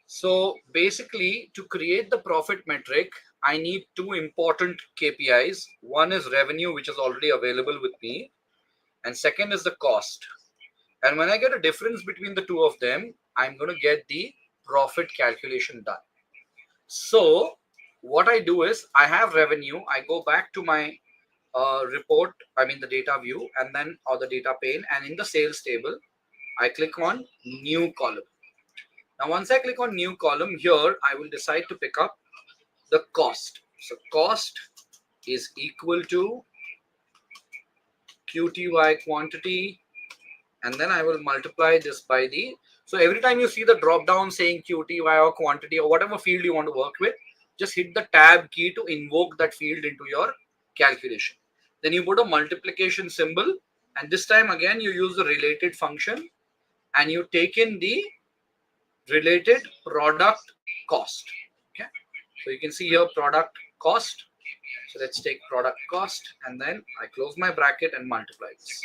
Speaker 1: So basically, to create the profit metric, I need 2 important KPIs. One is revenue, which is already available with me, and second is the cost. And when I get a difference between the two of them, I'm going to get the profit calculation done. So what I do is I have revenue. I go back to my report, I mean the data view, and then or the data pane, and in the sales table, I click on new column. Now, once I click on new column here, I will decide to pick up the cost. So cost is equal to QTY quantity, and then I will multiply this by the, so every time you see the drop down saying QTY or quantity or whatever field you want to work with, just hit the tab key to invoke that field into your calculation. Then you put a multiplication symbol, and this time again you use the related function, and you take in the related product cost. Okay, so you can see here product cost. So let's take product cost, and then I close my bracket and multiply this.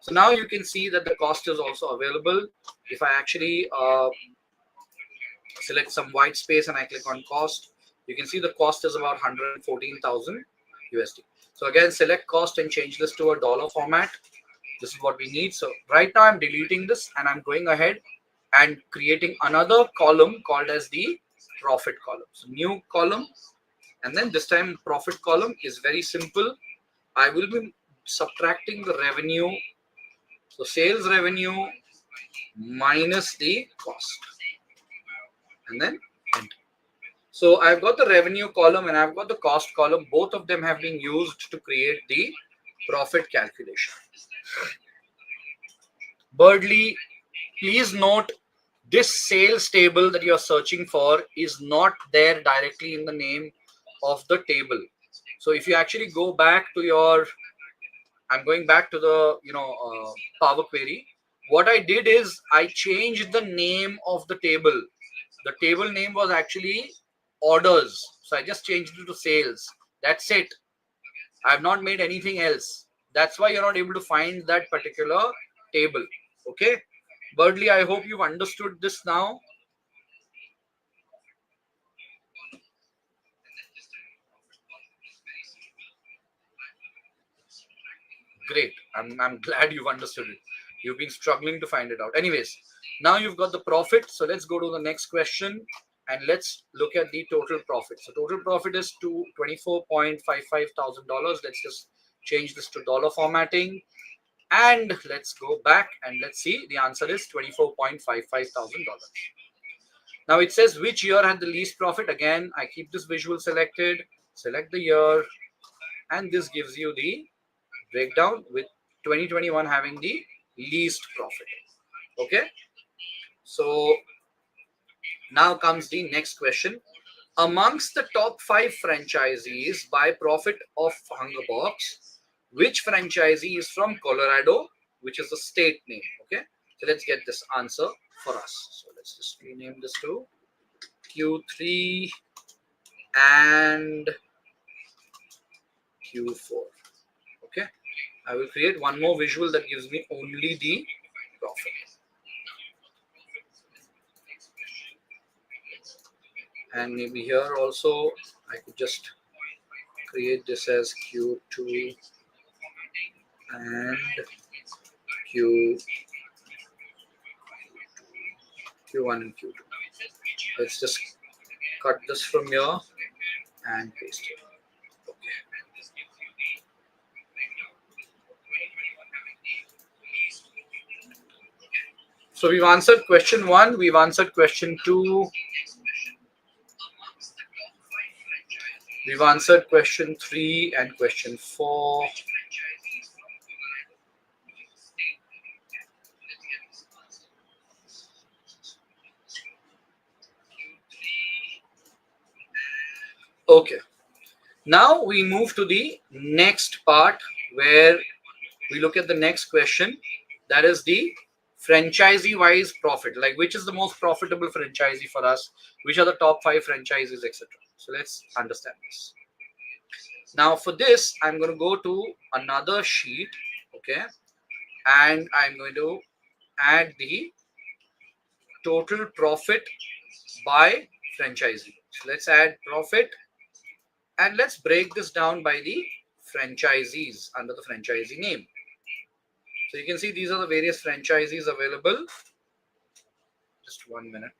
Speaker 1: So now you can see that the cost is also available. If I actually select some white space and I click on cost, you can see the cost is about 114,000 USD. So again, select cost and change this to a dollar format. This is what we need. So right now I'm deleting this and I'm going ahead and creating another column called as the profit column. So new column, and then this time profit column is very simple. I will be subtracting the revenue. So sales revenue minus the cost, and then enter. So I've got the revenue column and I've got the cost column. Both of them have been used to create the profit calculation. Birdly, please note this sales table that you're searching for is not there directly in the name of the table. So if you actually go back to your, I'm going back to the Power Query. What I did is I changed the name of the table. The table name was actually orders, so I just changed it to sales. That's it. I have not made anything else. That's why you're not able to find that particular table. Okay, Birdly, I hope you've understood this now. Great. I'm glad you've understood it. You've been struggling to find it out. Anyways, now you've got the profit. So let's go to the next question and let's look at the total profit. So total profit is to $24,550. Let's just change this to dollar formatting. And let's go back and let's see. The answer is $24,550. Now it says which year had the least profit. Again, I keep this visual selected, select the year, and this gives you the breakdown with 2021 having the least profit. Okay, so now comes the next question. Amongst the top 5 franchisees by profit of Hungerbox, which franchisee is from Colorado, which is the state name? Okay, so let's get this answer for us. So let's just rename this to Q3 and Q4. Okay, I will create one more visual that gives me only the profit. And maybe here also I could just create this as Q2 and Q1 and Q2. Let's just cut this from here and paste it. Okay. So we've answered question 1, we've answered question 2, we've answered question 3 and question 4. Okay, now we move to the next part where we look at the next question, that is the franchisee wise profit, like which is the most profitable franchisee for us, which are the top 5 franchises, etc. So let's understand this. Now for this, I'm going to go to another sheet, okay, and I'm going to add the total profit by franchisee. So let's add profit and let's break this down by the franchisees under the franchisee name. So you can see these are the various franchisees available. Just 1 minute.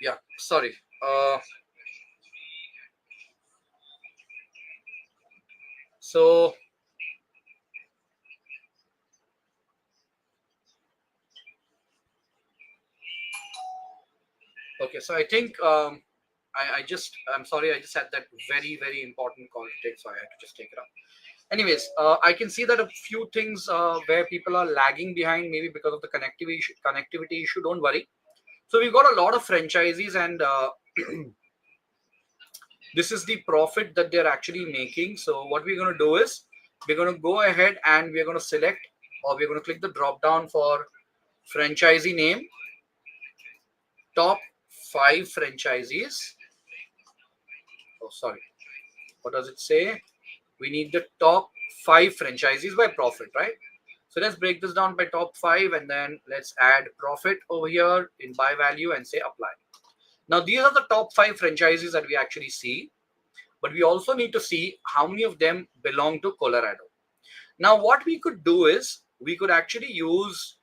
Speaker 1: Yeah, sorry. So okay, so I think I'm sorry, I just had that very important call to take, so I had to just take it up. Anyways, I can see that a few things where people are lagging behind, maybe because of the connectivity issue. Don't worry. So we've got a lot of franchisees, and this is the profit that they're actually making. So what we're going to do is we're going to go ahead and we're going to select, or we're going to click the drop down for franchisee name, top 5 franchisees. Oh, sorry. What does it say? We need the top 5 franchisees by profit, right? So let's break this down by top 5, and then let's add profit over here in by value and say apply. Now these are the top 5 franchisees that we actually see, but we also need to see how many of them belong to Colorado. Now what we could do is we could actually use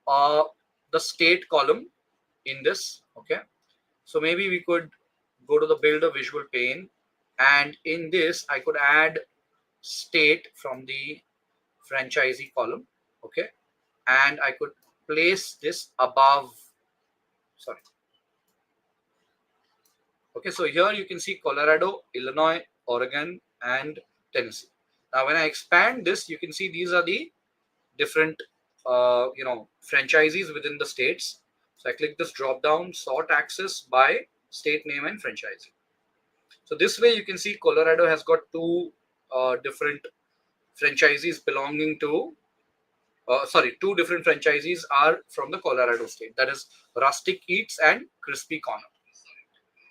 Speaker 1: uh, the state column in this. Okay, so maybe we could go to the build a visual pane, and in this I could add state from the franchisee column. Okay, and I could place this above, sorry. Okay, so here you can see Colorado, Illinois, Oregon, and Tennessee. Now when I expand this, you can see these are the different franchisees within the states. So I click this drop down, sort access by state name and franchisee. So this way you can see Colorado has got two different franchisees belonging to two different franchisees are from the Colorado state. That is Rustic Eats and Crispy Corner.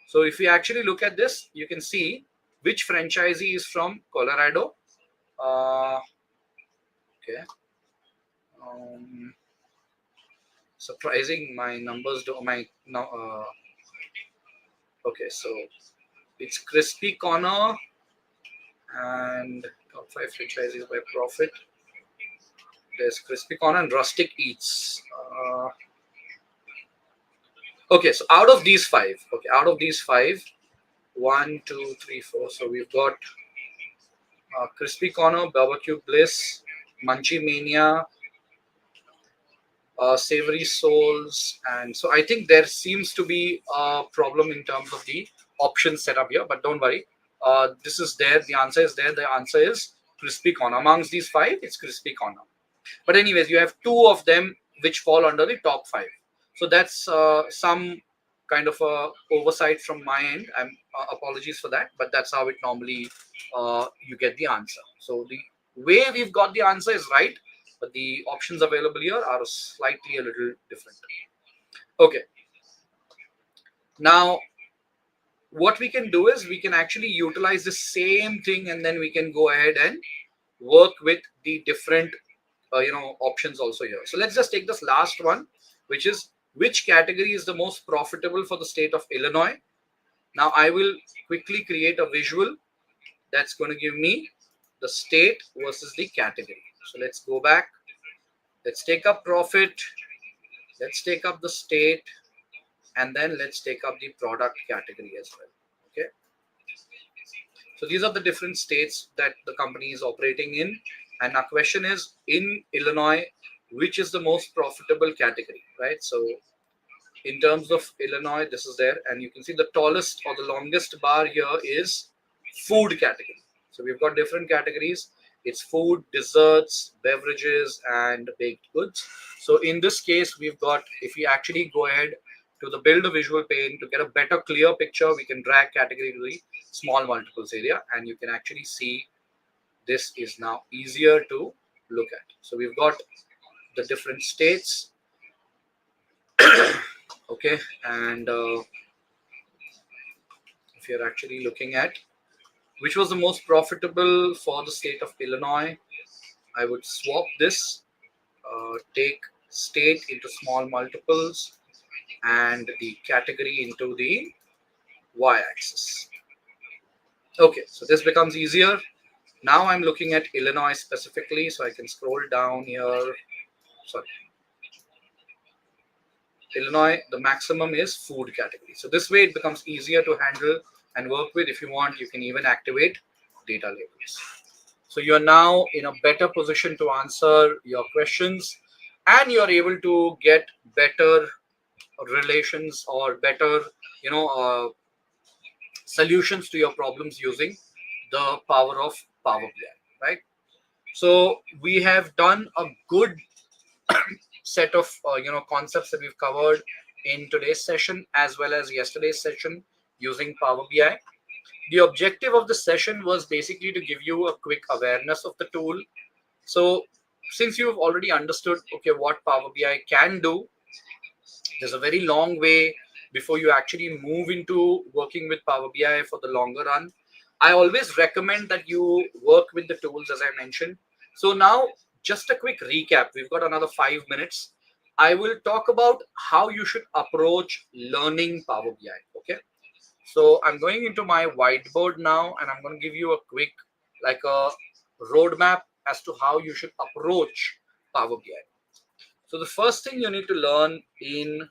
Speaker 1: So if we actually look at this, you can see which franchisee is from Colorado. Okay. Um, Surprising, my numbers do my now. Okay, so it's Crispy Corner and top 5 franchisees by profit. There's Crispy Corner and Rustic Eats. Okay, so out of these 5, one, two, three, four. So we've got Crispy Corner, Barbecue Bliss, Munchie Mania, Savory Souls, and so I think there seems to be a problem in terms of the options set up here, but don't worry. This is there. The answer is there. The answer is Crispy Corner. Amongst these 5, it's Crispy Corner. But anyways, you have 2 of them which fall under the top 5. So that's some kind of a oversight from my end. I'm apologies for that, but that's how it normally you get the answer. So the way we've got the answer is right, but the options available here are slightly a little different. Okay. Now, what we can do is we can actually utilize the same thing, and then we can go ahead and work with the different options also here. So let's just take this last one, which is which category is the most profitable for the state of Illinois. Now I will quickly create a visual that's going to give me the state versus the category. So let's go back. Let's take up profit. Let's take up the state, and then let's take up the product category as well. Okay. So these are the different states that the company is operating in. And our question is, in Illinois, which is the most profitable category, right? So in terms of Illinois, this is there. And you can see the tallest or the longest bar here is food category. So we've got different categories. It's food, desserts, beverages, and baked goods. So in this case, we've got, if we actually go ahead to the build a visual pane to get a better clear picture, we can drag category to the small multiples area, and you can actually see this is now easier to look at. So we've got the different states. Okay, and if you're actually looking at which was the most profitable for the state of Illinois, I would swap this, take state into small multiples and the category into the y-axis. Okay, so this becomes easier. Now I'm looking at Illinois specifically, so I can scroll down here. Sorry. Illinois, the maximum is food category. So this way it becomes easier to handle and work with. If you want, you can even activate data labels. So you're now in a better position to answer your questions, and you're able to get better relations or better, solutions to your problems using the power of Power BI, right? So we have done a good set of concepts that we've covered in today's session as well as yesterday's session using Power BI. The objective of the session was basically to give you a quick awareness of the tool. So since you've already understood, okay, what Power BI can do, there's a very long way before you actually move into working with Power BI for the longer run. I always recommend that you work with the tools as I mentioned. So now, just a quick recap. We've got another 5 minutes. I will talk about how you should approach learning Power BI. Okay. So I'm going into my whiteboard now, and I'm going to give you a quick, like a roadmap as to how you should approach Power BI. So the first thing you need to learn in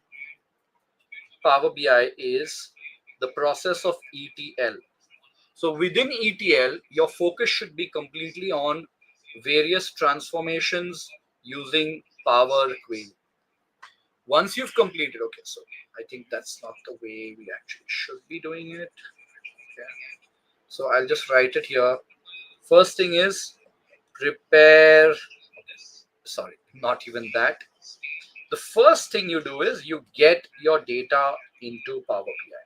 Speaker 1: Power BI is the process of ETL. So within ETL, your focus should be completely on various transformations using Power Query. Once you've completed, okay, so I think that's not the way we actually should be doing it. Okay. So I'll just write it here. First thing is prepare, sorry, not even that. The first thing you do is you get your data into Power BI.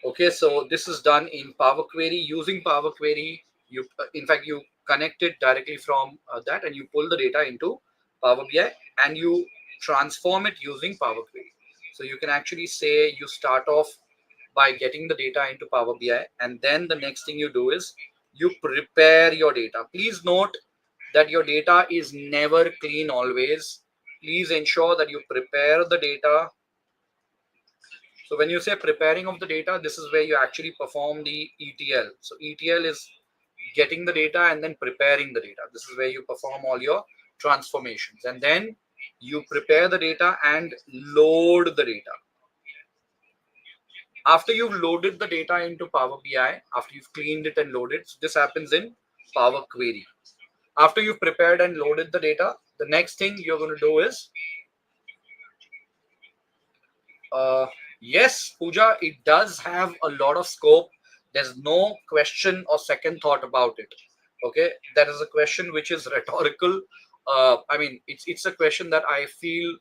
Speaker 1: Okay, so this is done in Power Query. Using Power Query, you in fact you connect it directly from that, and you pull the data into Power BI and you transform it using Power Query. So you can actually say you start off by getting the data into Power BI, and then the next thing you do is you prepare your data. Please note that your data is never clean always. Please ensure that you prepare the data. So when you say preparing of the data, this is where you actually perform the ETL. So ETL is getting the data and then preparing the data. This is where you perform all your transformations, and then you prepare the data and load the data. After you've loaded the data into Power BI, after you've cleaned it and loaded, so this happens in Power Query. After you've prepared and loaded the data, the next thing you're going to do is yes, Pooja, it does have a lot of scope. There's no question or second thought about it. Okay, that is a question which is rhetorical. I mean, it's a question that I feel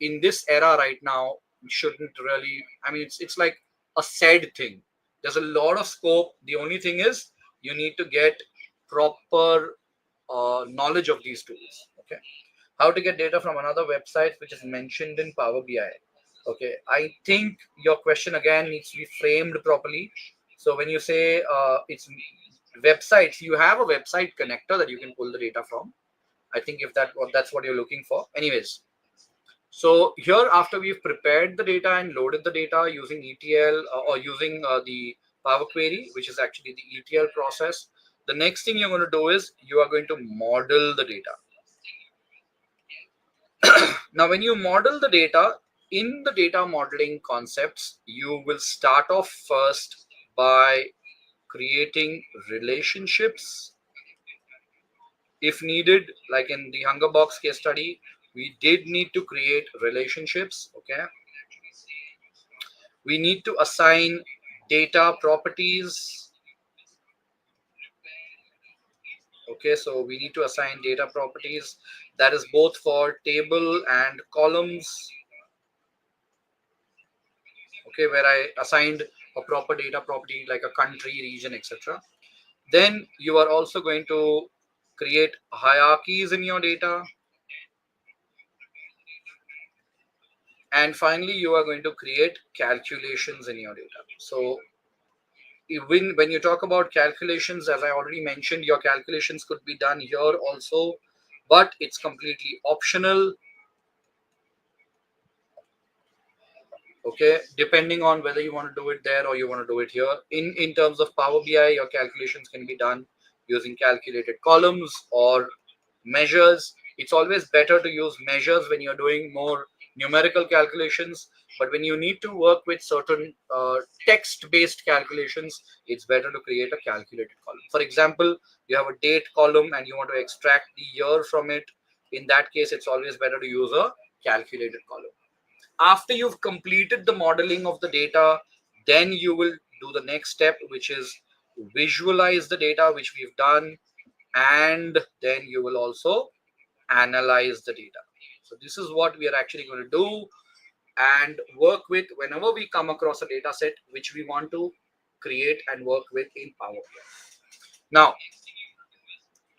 Speaker 1: in this era right now shouldn't really. I mean, it's like a said thing. There's a lot of scope. The only thing is you need to get proper knowledge of these tools. Okay, how to get data from another website which is mentioned in Power BI. Okay, I think your question again needs to be framed properly. So when you say it's websites, you have a website connector that you can pull the data from. I think if that's what you're looking for. Anyways, so here after we've prepared the data and loaded the data using ETL or using the Power Query, which is actually the ETL process, the next thing you're going to do is you are going to model the data. Now, when you model the data, in the data modeling concepts, you will start off first by creating relationships. If needed, like in the Hunger Box case study, we did need to create relationships. Okay. We need to assign data properties. Okay, so we need to assign data properties. That is both for table and columns. Okay, where I assigned a proper data property like a country, region, etc. Then you are also going to create hierarchies in your data. And finally, you are going to create calculations in your data. So when you talk about calculations, as I already mentioned, your calculations could be done here also, but it's completely optional. Okay, depending on whether you want to do it there or you want to do it here. In terms of Power BI, your calculations can be done using calculated columns or measures. It's always better to use measures when you're doing more numerical calculations, but when you need to work with certain text based calculations, it's better to create a calculated column. For example, you have a date column and you want to extract the year from it. In that case, it's always better to use a calculated column. After you've completed the modeling of the data, then you will do the next step, which is visualize the data, which we've done, and then you will also analyze the data. So this is what we are actually going to do and work with whenever we come across a data set which we want to create and work with in Power BI. Now,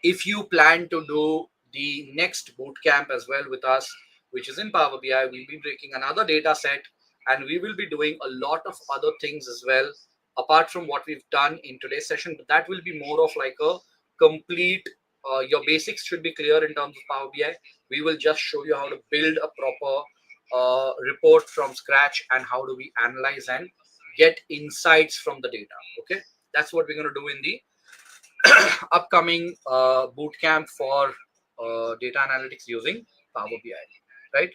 Speaker 1: if you plan to do the next bootcamp as well with us, which is in Power BI, we'll be breaking another data set and we will be doing a lot of other things as well, apart from what we've done in today's session. But that will be more of like a complete, your basics should be clear in terms of Power BI. We will just show you how to build a proper report from scratch and how do we analyze and get insights from the data. Okay, that's what we're going to do in the upcoming boot camp for data analytics using Power BI, right?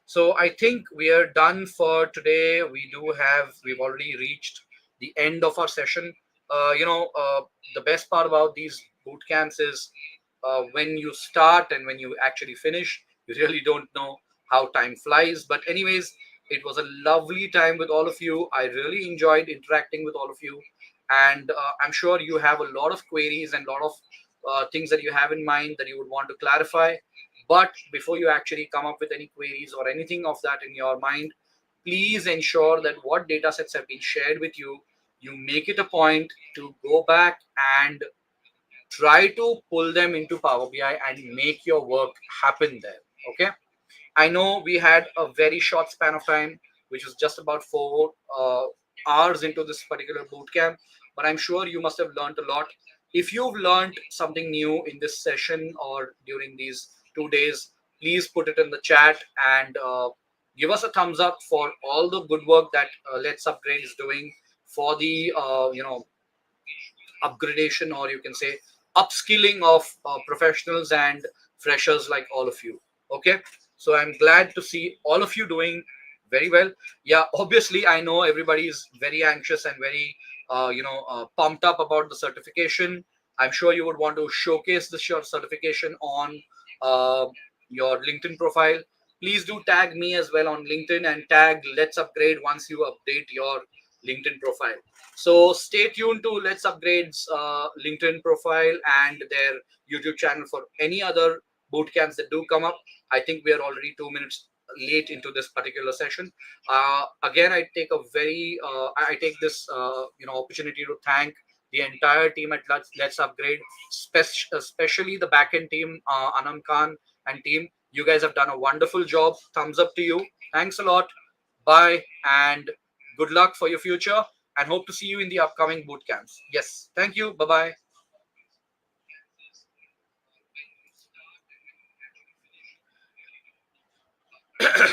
Speaker 1: So I think we are done for today. We've already reached the end of our session. The best part about these boot camps is when you start and when you actually finish, you really don't know how time flies. But anyways, it was a lovely time with all of you. I really enjoyed interacting with all of you, and I'm sure you have a lot of queries and a lot of things that you have in mind that you would want to clarify. But before you actually come up with any queries or anything of that in your mind, please ensure that what data sets have been shared with you, you make it a point to go back and try to pull them into Power BI and make your work happen there. Okay. I know we had a very short span of time, which was just about 4 hours into this particular boot camp, but I'm sure you must have learned a lot. If you've learned something new in this session or during these 2 days, please put it in the chat and give us a thumbs up for all the good work that Let's Upgrade is doing for the upgradation, or you can say upskilling of professionals and freshers like all of you. Okay, so I'm glad to see all of you doing very well. Yeah, obviously I know everybody is very anxious and very pumped up about the certification. I'm sure you would want to showcase this your certification on uh, your LinkedIn profile. Please do tag me as well on LinkedIn and tag Let's Upgrade once you update your LinkedIn profile. So stay tuned to Let's Upgrade's LinkedIn profile and their YouTube channel for any other boot camps that do come up. I think we are already 2 minutes late into this particular session. Again, I take this opportunity to thank the entire team at Let's Upgrade, especially the backend team, Anam Khan and team. You guys have done a wonderful job. Thumbs up to you. Thanks a lot. Bye and good luck for your future, and hope to see you in the upcoming boot camps. Yes, thank you. Bye bye.